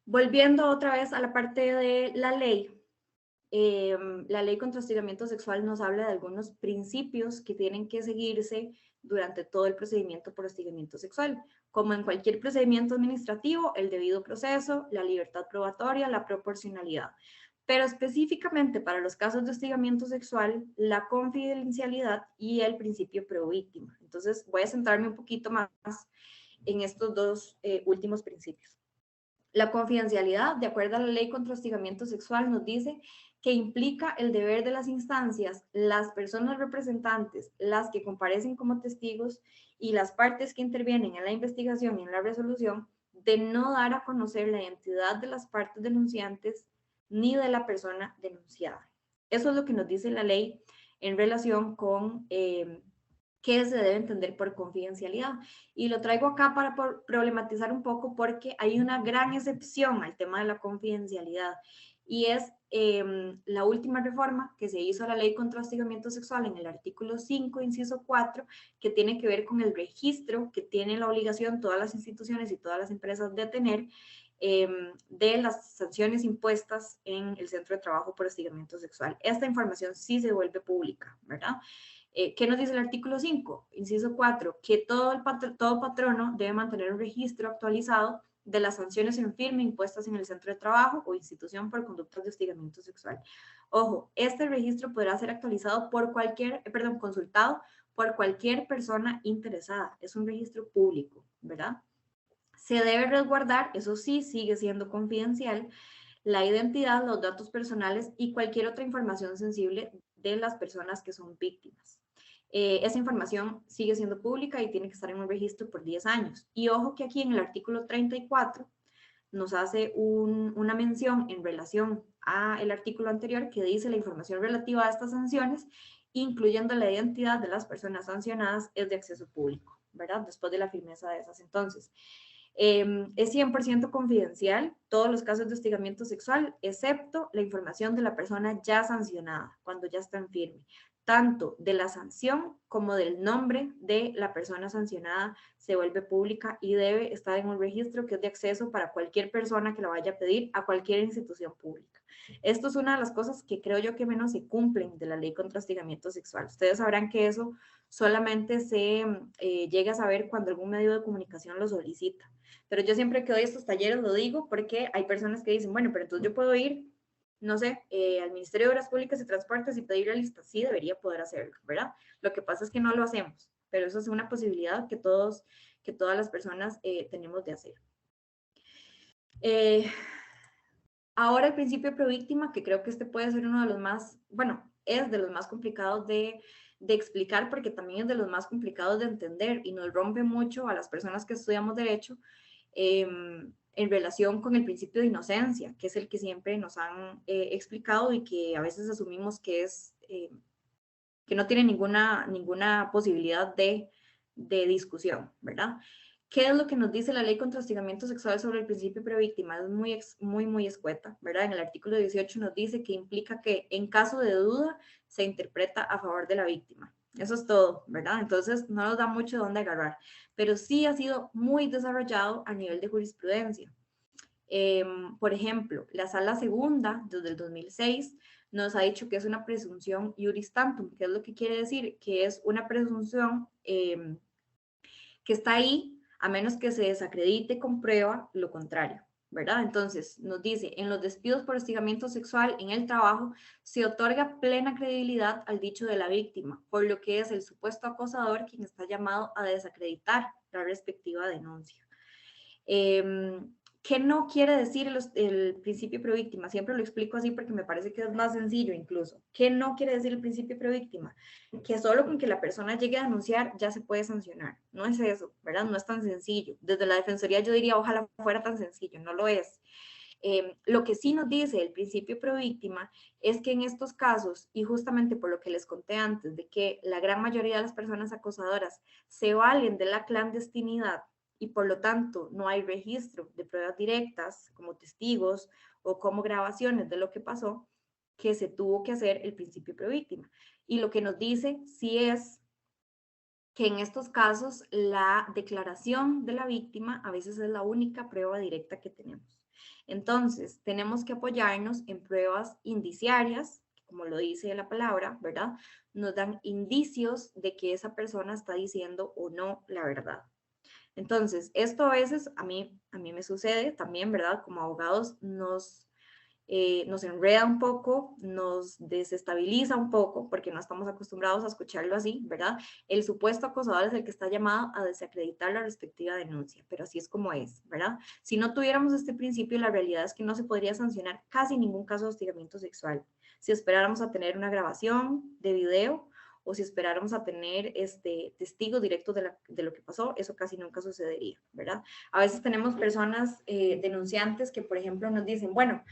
Volviendo otra vez a la parte de la ley contra hostigamiento sexual nos habla de algunos principios que tienen que seguirse durante todo el procedimiento por hostigamiento sexual. Como en cualquier procedimiento administrativo, el debido proceso, la libertad probatoria, la proporcionalidad. Pero específicamente para los casos de hostigamiento sexual, la confidencialidad y el principio pro víctima. Entonces voy a centrarme un poquito más en estos dos últimos principios. La confidencialidad, de acuerdo a la ley contra hostigamiento sexual, nos dice que implica el deber de las instancias, las personas representantes, las que comparecen como testigos y las partes que intervienen en la investigación y en la resolución, de no dar a conocer la identidad de las partes denunciantes ni de la persona denunciada. Eso es lo que nos dice la ley en relación con ¿Qué se debe entender por confidencialidad? Y lo traigo acá para problematizar un poco porque hay una gran excepción al tema de la confidencialidad y es la última reforma que se hizo a la ley contra hostigamiento sexual en el artículo 5, inciso 4, que tiene que ver con el registro que tienen la obligación todas las instituciones y todas las empresas de tener de las sanciones impuestas en el centro de trabajo por hostigamiento sexual. Esta información sí se vuelve pública, ¿verdad? ¿Qué nos dice el artículo 5? Inciso 4, que todo patrono debe mantener un registro actualizado de las sanciones en firme impuestas en el centro de trabajo o institución por conductas de hostigamiento sexual. Ojo, este registro podrá ser actualizado por consultado por cualquier persona interesada. Es un registro público, ¿verdad? Se debe resguardar, eso sí, sigue siendo confidencial, la identidad, los datos personales y cualquier otra información sensible de las personas que son víctimas. Esa información sigue siendo pública y tiene que estar en un registro por 10 años. Y ojo que aquí en el artículo 34 nos hace una mención en relación al artículo anterior que dice la información relativa a estas sanciones, incluyendo la identidad de las personas sancionadas, es de acceso público, ¿verdad? Después de la firmeza de esas. Entonces, es 100% confidencial todos los casos de hostigamiento sexual, excepto la información de la persona ya sancionada, cuando ya está en firme. Tanto de la sanción como del nombre de la persona sancionada se vuelve pública y debe estar en un registro que es de acceso para cualquier persona que lo vaya a pedir a cualquier institución pública. Esto es una de las cosas que creo yo que menos se cumplen de la ley contra hostigamiento sexual. Ustedes sabrán que eso solamente se llega a saber cuando algún medio de comunicación lo solicita. Pero yo siempre que doy estos talleres lo digo porque hay personas que dicen, bueno, pero entonces yo puedo ir, no sé, al Ministerio de Obras Públicas y Transportes y pedir la lista. Sí, debería poder hacerlo, ¿verdad? Lo que pasa es que no lo hacemos, pero eso es una posibilidad que todas las personas tenemos de hacer. Ahora el principio províctima, que creo que este puede ser uno de los más, bueno, es de los más complicados de explicar porque también es de los más complicados de entender y nos rompe mucho a las personas que estudiamos derecho en relación con el principio de inocencia, que es el que siempre nos han explicado y que a veces asumimos que es que no tiene ninguna posibilidad de discusión, ¿verdad? ¿Qué es lo que nos dice la ley contra hostigamiento sexual sobre el principio prevíctima? Es muy escueta, ¿verdad? En el artículo 18 nos dice que implica que en caso de duda se interpreta a favor de la víctima. Eso es todo, ¿verdad? Entonces no nos da mucho de dónde agarrar, pero sí ha sido muy desarrollado a nivel de jurisprudencia. Por ejemplo, la Sala Segunda, desde el 2006, nos ha dicho que es una presunción iuris tantum. ¿Qué es lo que quiere decir? Que es una presunción que está ahí a menos que se desacredite con prueba lo contrario, ¿verdad? Entonces, nos dice, en los despidos por hostigamiento sexual en el trabajo se otorga plena credibilidad al dicho de la víctima, por lo que es el supuesto acosador quien está llamado a desacreditar la respectiva denuncia. ¿Qué no quiere decir el principio prevíctima? Siempre lo explico así porque me parece que es más sencillo incluso. ¿Qué no quiere decir el principio prevíctima? Que solo con que la persona llegue a denunciar ya se puede sancionar. No es eso, ¿verdad? No es tan sencillo. Desde la Defensoría yo diría, ojalá fuera tan sencillo, no lo es. Lo que sí nos dice el principio prevíctima es que en estos casos, y justamente por lo que les conté antes, de que la gran mayoría de las personas acosadoras se valen de la clandestinidad, y por lo tanto no hay registro de pruebas directas como testigos o como grabaciones de lo que pasó, que se tuvo que hacer el principio prevíctima. Y lo que nos dice sí es que en estos casos la declaración de la víctima a veces es la única prueba directa que tenemos. Entonces, tenemos que apoyarnos en pruebas indiciarias, como lo dice la palabra, ¿verdad? Nos dan indicios de que esa persona está diciendo o no la verdad. Entonces, esto a veces a mí me sucede también, ¿verdad? Como abogados nos enreda un poco, nos desestabiliza un poco, porque no estamos acostumbrados a escucharlo así, ¿verdad? El supuesto acosador es el que está llamado a desacreditar la respectiva denuncia, pero así es como es, ¿verdad? Si no tuviéramos este principio, la realidad es que no se podría sancionar casi ningún caso de hostigamiento sexual. Si esperáramos a tener una grabación de video, o si esperáramos a tener testigos directos de lo que pasó, eso casi nunca sucedería, ¿verdad? A veces tenemos personas denunciantes que, por ejemplo, nos dicen, bueno,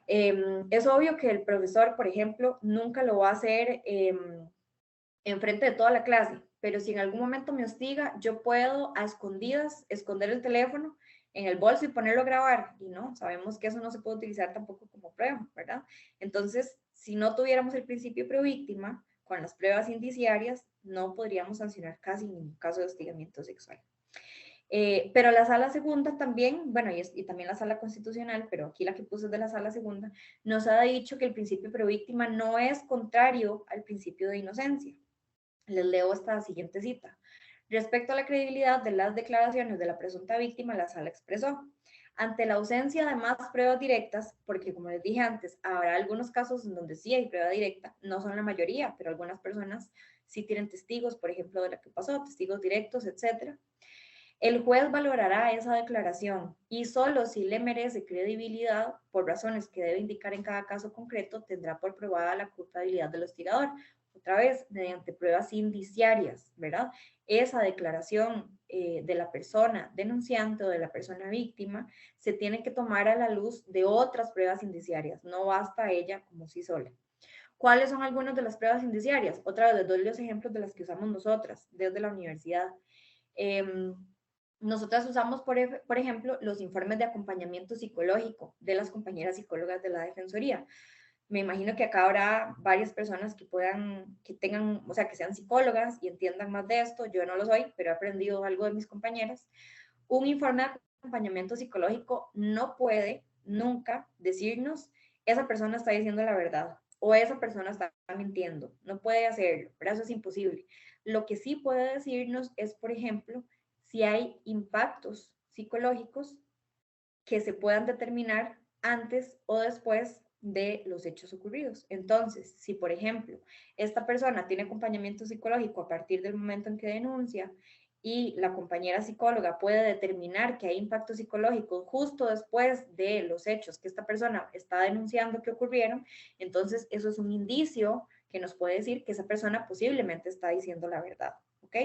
es obvio que el profesor, por ejemplo, nunca lo va a hacer en frente de toda la clase, pero si en algún momento me hostiga, yo puedo a escondidas esconder el teléfono en el bolso y ponerlo a grabar, y no, sabemos que eso no se puede utilizar tampoco como prueba, ¿verdad? Entonces, si no tuviéramos el principio pro-víctima, con las pruebas indiciarias, no podríamos sancionar casi ningún caso de hostigamiento sexual. Pero la sala segunda también, bueno, y también la sala constitucional, pero aquí la que puse es de la sala segunda, nos ha dicho que el principio pro-víctima no es contrario al principio de inocencia. Les leo esta siguiente cita. Respecto a la credibilidad de las declaraciones de la presunta víctima, la sala expresó: ante la ausencia de más pruebas directas, porque como les dije antes, habrá algunos casos en donde sí hay prueba directa, no son la mayoría, pero algunas personas sí tienen testigos, por ejemplo, de lo que pasó, testigos directos, etcétera. El juez valorará esa declaración y solo si le merece credibilidad, por razones que debe indicar en cada caso concreto, tendrá por probada la culpabilidad del hostigador. Otra vez, mediante pruebas indiciarias, ¿verdad? Esa declaración de la persona denunciante o de la persona víctima se tiene que tomar a la luz de otras pruebas indiciarias, no basta ella como sí sola. ¿Cuáles son algunas de las pruebas indiciarias? Otra vez les doy los ejemplos de las que usamos nosotras desde la universidad. Nosotras usamos, por ejemplo, los informes de acompañamiento psicológico de las compañeras psicólogas de la Defensoría. Me imagino que acá habrá varias personas que tengan, o sea, que sean psicólogas y entiendan más de esto. Yo no lo soy, pero he aprendido algo de mis compañeras. Un informe de acompañamiento psicológico no puede nunca decirnos esa persona está diciendo la verdad o esa persona está mintiendo. No puede hacerlo, pero eso es imposible. Lo que sí puede decirnos es, por ejemplo, si hay impactos psicológicos que se puedan determinar antes o después de los hechos ocurridos. Entonces, si por ejemplo esta persona tiene acompañamiento psicológico a partir del momento en que denuncia y la compañera psicóloga puede determinar que hay impacto psicológico justo después de los hechos que esta persona está denunciando que ocurrieron, entonces eso es un indicio que nos puede decir que esa persona posiblemente está diciendo la verdad, ¿ok?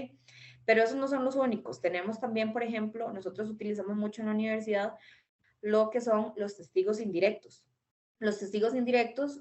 Pero esos no son los únicos. Tenemos también, por ejemplo, nosotros utilizamos mucho en la universidad lo que son los testigos indirectos. Los testigos indirectos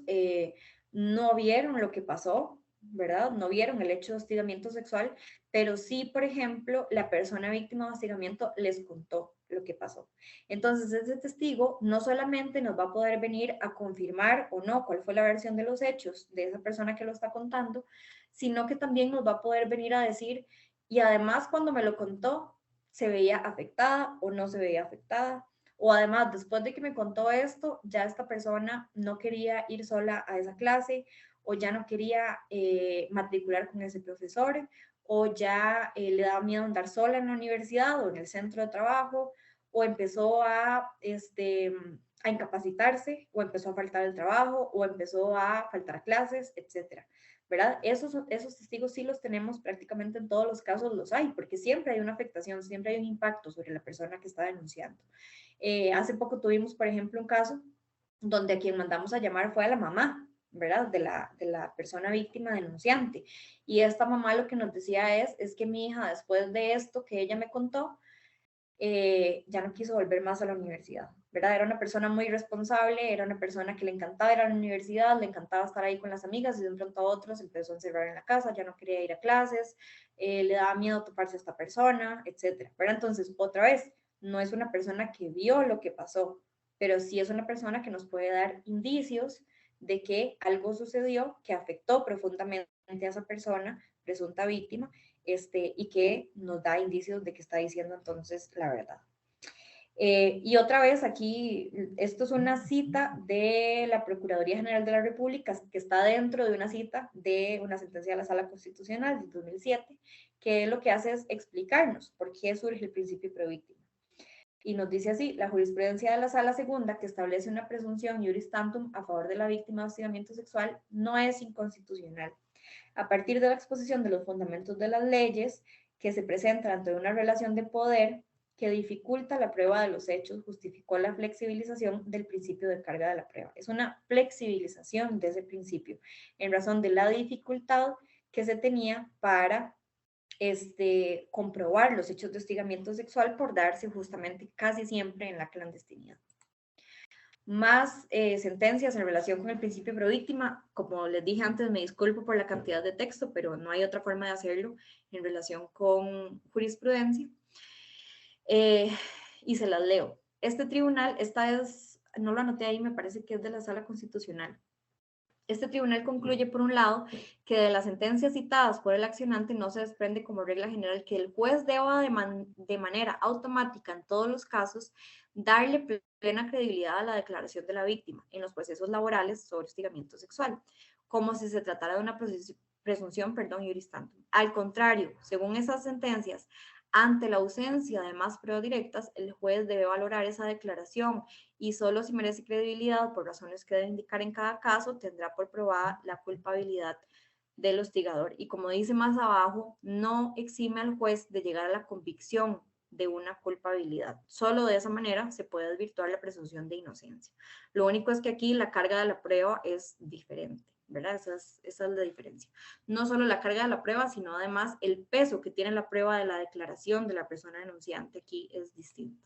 no vieron lo que pasó, ¿verdad? No vieron el hecho de hostigamiento sexual, pero sí, por ejemplo, la persona víctima de hostigamiento les contó lo que pasó. Entonces, ese testigo no solamente nos va a poder venir a confirmar o no cuál fue la versión de los hechos de esa persona que lo está contando, sino que también nos va a poder venir a decir, y además cuando me lo contó, se veía afectada o no se veía afectada, o además, después de que me contó esto, ya esta persona no quería ir sola a esa clase, o ya no quería matricular con ese profesor, o ya le daba miedo andar sola en la universidad o en el centro de trabajo, o empezó a incapacitarse, o empezó a faltar el trabajo, o empezó a faltar a clases, etcétera. ¿Verdad? Esos testigos sí los tenemos prácticamente en todos los casos, los hay, porque siempre hay una afectación, siempre hay un impacto sobre la persona que está denunciando. Hace poco tuvimos, por ejemplo, un caso donde a quien mandamos a llamar fue a la mamá, ¿verdad? De la persona víctima denunciante. Y esta mamá lo que nos decía es que mi hija, después de esto que ella me contó, ya no quiso volver más a la universidad, ¿verdad? Era una persona muy responsable, era una persona que le encantaba ir a la universidad, le encantaba estar ahí con las amigas y de un pronto a otro se empezó a encerrar en la casa, ya no quería ir a clases, le daba miedo toparse a esta persona, etcétera. Pero entonces, otra vez, no es una persona que vio lo que pasó, pero sí es una persona que nos puede dar indicios de que algo sucedió que afectó profundamente a esa persona, presunta víctima, y que nos da indicios de que está diciendo entonces la verdad. Y otra vez aquí, esto es una cita de la Procuraduría General de la República que está dentro de una cita de una sentencia de la Sala Constitucional de 2007, que lo que hace es explicarnos por qué surge el principio pro-víctima. Y nos dice así: la jurisprudencia de la Sala Segunda, que establece una presunción iuris tantum a favor de la víctima de hostigamiento sexual, no es inconstitucional. A partir de la exposición de los fundamentos de las leyes que se presentan ante una relación de poder que dificulta la prueba de los hechos, justificó la flexibilización del principio de carga de la prueba. Es una flexibilización de ese principio en razón de la dificultad que se tenía para comprobar los hechos de hostigamiento sexual por darse justamente casi siempre en la clandestinidad. Más sentencias en relación con el principio pro víctima. Como les dije antes, me disculpo por la cantidad de texto, pero no hay otra forma de hacerlo en relación con jurisprudencia. Y se las leo. Este tribunal, no lo anoté ahí, me parece que es de la Sala Constitucional. Este tribunal concluye, por un lado, que de las sentencias citadas por el accionante no se desprende como regla general que el juez deba de manera automática en todos los casos darle plena credibilidad a la declaración de la víctima en los procesos laborales sobre hostigamiento sexual, como si se tratara de una presunción iuris tantum. Al contrario, según esas sentencias, ante la ausencia de más pruebas directas, el juez debe valorar esa declaración y solo si merece credibilidad por razones que debe indicar en cada caso, tendrá por probada la culpabilidad del hostigador. Y como dice más abajo, no exime al juez de llegar a la convicción de una culpabilidad. Solo de esa manera se puede desvirtuar la presunción de inocencia. Lo único es que aquí la carga de la prueba es diferente, ¿verdad? Esa es la diferencia. No solo la carga de la prueba, sino además el peso que tiene la prueba de la declaración de la persona denunciante aquí es distinto.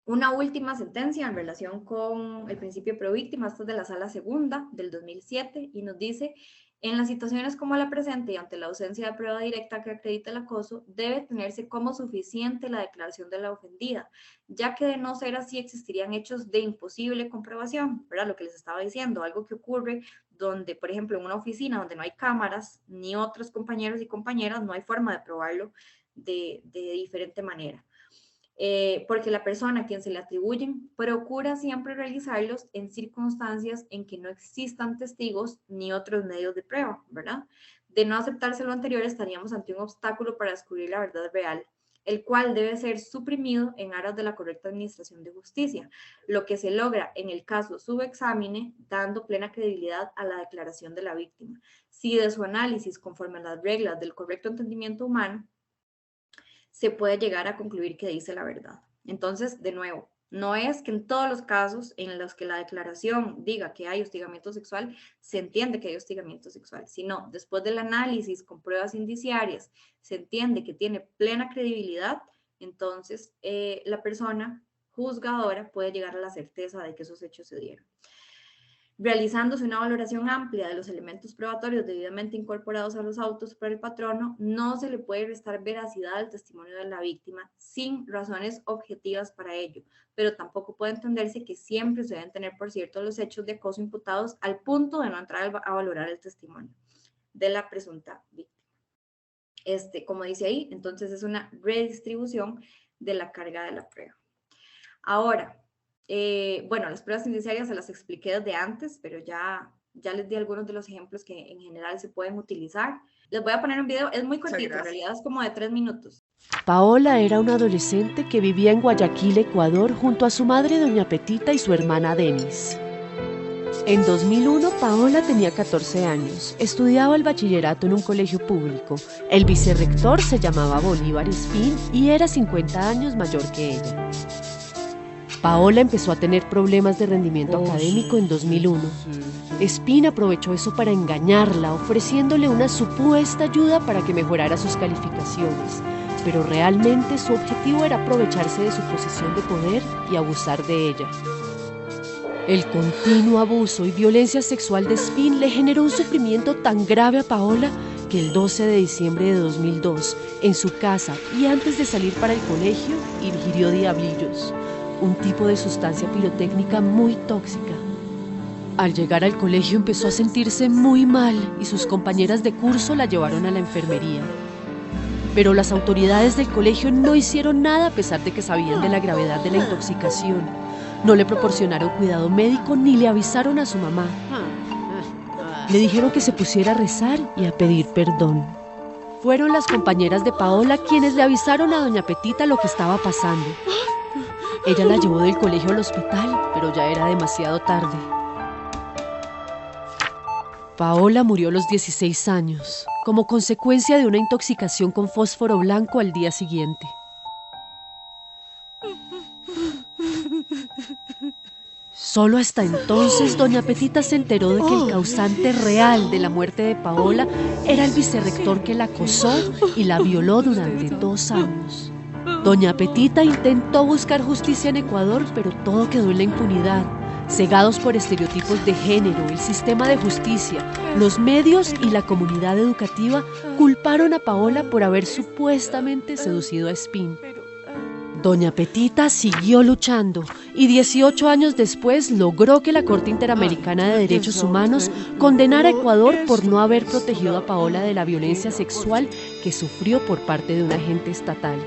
Una última sentencia en relación con el principio pro víctima, esta es de la Sala Segunda del 2007, y nos dice: en las situaciones como la presente y ante la ausencia de prueba directa que acredite el acoso, debe tenerse como suficiente la declaración de la ofendida, ya que de no ser así existirían hechos de imposible comprobación, ¿verdad? Lo que les estaba diciendo, algo que ocurre donde, por ejemplo, en una oficina donde no hay cámaras, ni otros compañeros y compañeras, no hay forma de probarlo de diferente manera. Porque la persona a quien se le atribuyen procura siempre realizarlos en circunstancias en que no existan testigos ni otros medios de prueba, ¿verdad? De no aceptarse lo anterior, estaríamos ante un obstáculo para descubrir la verdad real, el cual debe ser suprimido en aras de la correcta administración de justicia, lo que se logra en el caso subexámine, dando plena credibilidad a la declaración de la víctima. Si de su análisis, conforme a las reglas del correcto entendimiento humano, se puede llegar a concluir que dice la verdad. Entonces, de nuevo, no es que en todos los casos en los que la declaración diga que hay hostigamiento sexual, se entiende que hay hostigamiento sexual, sino después del análisis con pruebas indiciarias, se entiende que tiene plena credibilidad, entonces la persona juzgadora puede llegar a la certeza de que esos hechos se dieron. Realizándose una valoración amplia de los elementos probatorios debidamente incorporados a los autos por el patrono, no se le puede restar veracidad al testimonio de la víctima sin razones objetivas para ello, pero tampoco puede entenderse que siempre se deben tener por cierto los hechos de acoso imputados al punto de no entrar a valorar el testimonio de la presunta víctima. Como dice ahí, entonces es una redistribución de la carga de la prueba. Ahora, bueno, las pruebas indiciarias se las expliqué desde antes, pero ya les di algunos de los ejemplos que en general se pueden utilizar. Les voy a poner un video, es muy cortito, en realidad es como de 3 minutos. Paola era una adolescente que vivía en Guayaquil, Ecuador, junto a su madre doña Petita y su hermana Denis. En 2001, Paola tenía 14 años, estudiaba el bachillerato en un colegio público. El vicerrector se llamaba Bolívar Espín y era 50 años mayor que ella. Paola empezó a tener problemas de rendimiento académico en 2001. Espín aprovechó eso para engañarla, ofreciéndole una supuesta ayuda para que mejorara sus calificaciones, pero realmente su objetivo era aprovecharse de su posición de poder y abusar de ella. El continuo abuso y violencia sexual de Espín le generó un sufrimiento tan grave a Paola que el 12 de diciembre de 2002, en su casa y antes de salir para el colegio, ingirió diablillos, un tipo de sustancia pirotécnica muy tóxica. Al llegar al colegio empezó a sentirse muy mal y sus compañeras de curso la llevaron a la enfermería. Pero las autoridades del colegio no hicieron nada a pesar de que sabían de la gravedad de la intoxicación. No le proporcionaron cuidado médico ni le avisaron a su mamá. Le dijeron que se pusiera a rezar y a pedir perdón. Fueron las compañeras de Paola quienes le avisaron a doña Petita lo que estaba pasando. Ella la llevó del colegio al hospital, pero ya era demasiado tarde. Paola murió a los 16 años, como consecuencia de una intoxicación con fósforo blanco al día siguiente. Solo hasta entonces, doña Petita se enteró de que el causante real de la muerte de Paola era el vicerrector que la acosó y la violó durante 2 años. Doña Petita intentó buscar justicia en Ecuador, pero todo quedó en la impunidad. Cegados por estereotipos de género, el sistema de justicia, los medios y la comunidad educativa culparon a Paola por haber supuestamente seducido a Espín. Doña Petita siguió luchando y 18 años después logró que la Corte Interamericana de Derechos Humanos condenara a Ecuador por no haber protegido a Paola de la violencia sexual que sufrió por parte de un agente estatal.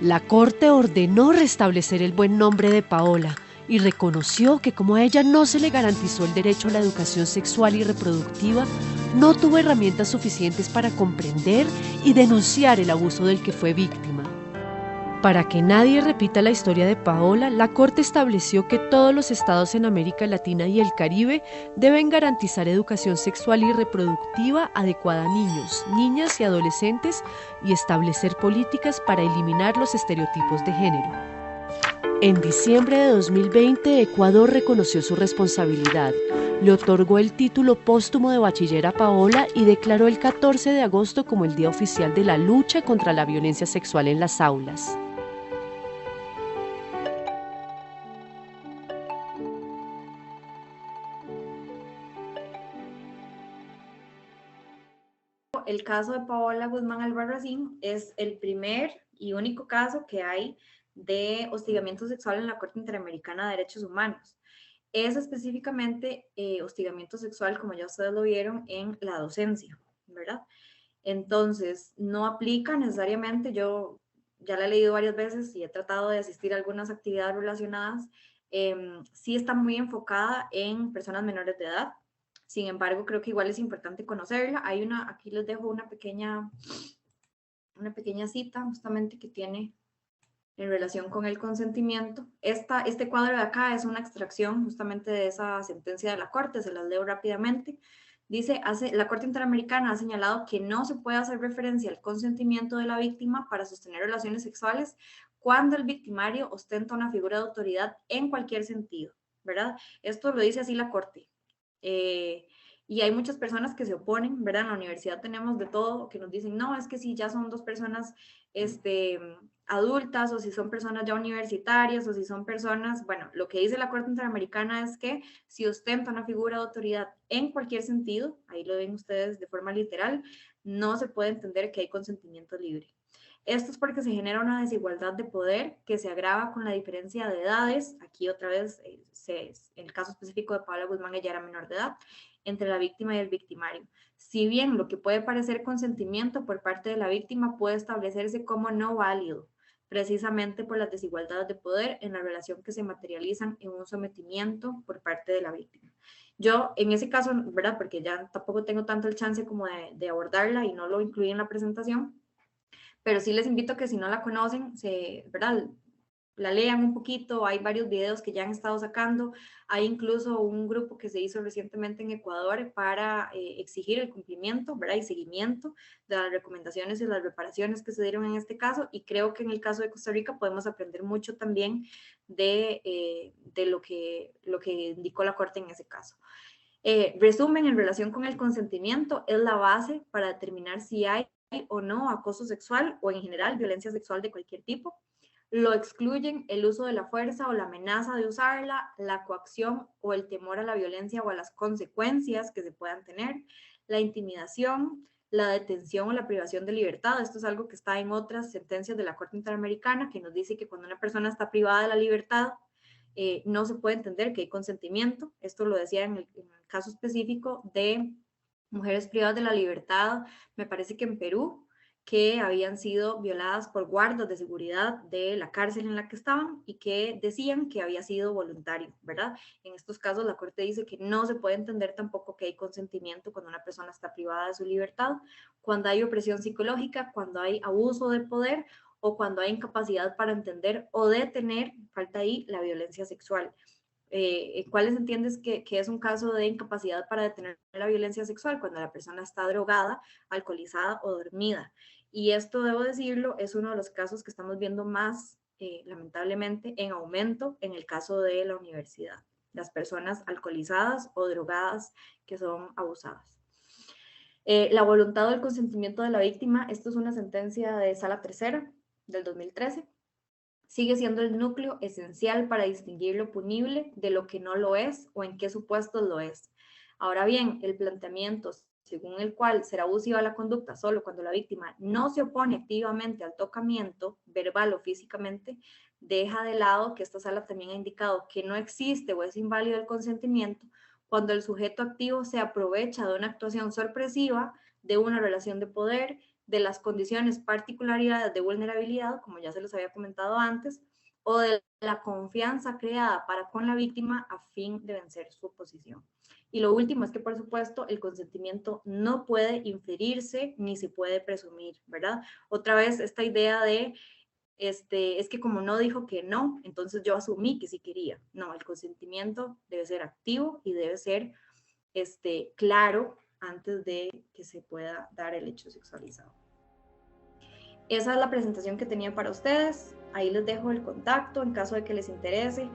La Corte ordenó restablecer el buen nombre de Paola y reconoció que como a ella no se le garantizó el derecho a la educación sexual y reproductiva, no tuvo herramientas suficientes para comprender y denunciar el abuso del que fue víctima. Para que nadie repita la historia de Paola, la Corte estableció que todos los estados en América Latina y el Caribe deben garantizar educación sexual y reproductiva adecuada a niños, niñas y adolescentes y establecer políticas para eliminar los estereotipos de género. En diciembre de 2020, Ecuador reconoció su responsabilidad, le otorgó el título póstumo de bachiller a Paola y declaró el 14 de agosto como el Día Oficial de la Lucha contra la Violencia Sexual en las Aulas. El caso de Paola Guzmán Albarracín es el primer y único caso que hay de hostigamiento sexual en la Corte Interamericana de Derechos Humanos. Es específicamente hostigamiento sexual, como ya ustedes lo vieron, en la docencia, ¿verdad? Entonces, no aplica necesariamente, yo ya la he leído varias veces y he tratado de asistir a algunas actividades relacionadas, sí está muy enfocada en personas menores de edad. Sin embargo, creo que igual es importante conocerla. Hay aquí les dejo una pequeña cita justamente que tiene en relación con el consentimiento. Este cuadro de acá es una extracción justamente de esa sentencia de la Corte, se las leo rápidamente. Dice, la Corte Interamericana ha señalado que no se puede hacer referencia al consentimiento de la víctima para sostener relaciones sexuales cuando el victimario ostenta una figura de autoridad en cualquier sentido, ¿verdad? Esto lo dice así la Corte. Y hay muchas personas que se oponen, ¿verdad? En la universidad tenemos de todo, que nos dicen, no, es que si ya son dos personas adultas, o si son personas ya universitarias, o si son personas, bueno, lo que dice la Corte Interamericana es que si ostenta una figura de autoridad en cualquier sentido, ahí lo ven ustedes de forma literal, no se puede entender que hay consentimiento libre. Esto es porque se genera una desigualdad de poder que se agrava con la diferencia de edades. Aquí otra vez, en el caso específico de Paola Guzmán, ella era menor de edad, entre la víctima y el victimario. Si bien lo que puede parecer consentimiento por parte de la víctima puede establecerse como no válido, precisamente por las desigualdades de poder en la relación que se materializan en un sometimiento por parte de la víctima. Yo, en ese caso, ¿verdad? Porque ya tampoco tengo tanto el chance como de abordarla y no lo incluí en la presentación, pero sí les invito a que si no la conocen, ¿verdad? La lean un poquito. Hay varios videos que ya han estado sacando. Hay incluso un grupo que se hizo recientemente en Ecuador para exigir el cumplimiento, ¿verdad? Y seguimiento de las recomendaciones y las reparaciones que se dieron en este caso. Y creo que en el caso de Costa Rica podemos aprender mucho también de lo que indicó la Corte en ese caso. Resumen, en relación con el consentimiento, es la base para determinar si hay o no acoso sexual o en general violencia sexual de cualquier tipo. Lo excluyen el uso de la fuerza o la amenaza de usarla, la coacción o el temor a la violencia o a las consecuencias que se puedan tener, la intimidación, la detención o la privación de libertad. Esto es algo que está en otras sentencias de la Corte Interamericana, que nos dice que cuando una persona está privada de la libertad, no se puede entender que hay consentimiento. Esto lo decía en el caso específico de mujeres privadas de la libertad, me parece que en Perú, que habían sido violadas por guardas de seguridad de la cárcel en la que estaban y que decían que había sido voluntario, ¿verdad? En estos casos la Corte dice que no se puede entender tampoco que hay consentimiento cuando una persona está privada de su libertad, cuando hay opresión psicológica, cuando hay abuso de poder o cuando hay incapacidad para entender o detener, falta ahí, la violencia sexual. ¿Cuáles entiendes que es un caso de incapacidad para detener la violencia sexual? Cuando la persona está drogada, alcoholizada o dormida. Y esto, debo decirlo, es uno de los casos que estamos viendo más, lamentablemente, en aumento en el caso de la universidad. Las personas alcoholizadas o drogadas que son abusadas. La voluntad o el consentimiento de la víctima, esto es una sentencia de sala tercera, del 2013, sigue siendo el núcleo esencial para distinguir lo punible de lo que no lo es o en qué supuestos lo es. Ahora bien, el planteamiento según el cual será abusiva la conducta solo cuando la víctima no se opone activamente al tocamiento, verbal o físicamente, deja de lado que esta sala también ha indicado que no existe o es inválido el consentimiento cuando el sujeto activo se aprovecha de una actuación sorpresiva, de una relación de poder, de las condiciones, particularidades de vulnerabilidad, como ya se los había comentado antes, o de la confianza creada para con la víctima a fin de vencer su oposición. Y lo último es que, por supuesto, el consentimiento no puede inferirse ni se puede presumir, ¿verdad? Otra vez, esta idea de, es que como no dijo que no, entonces yo asumí que sí quería. No, el consentimiento debe ser activo y debe ser claro antes de que se pueda dar el hecho sexualizado. Esa es la presentación que tenía para ustedes. Ahí les dejo el contacto en caso de que les interese.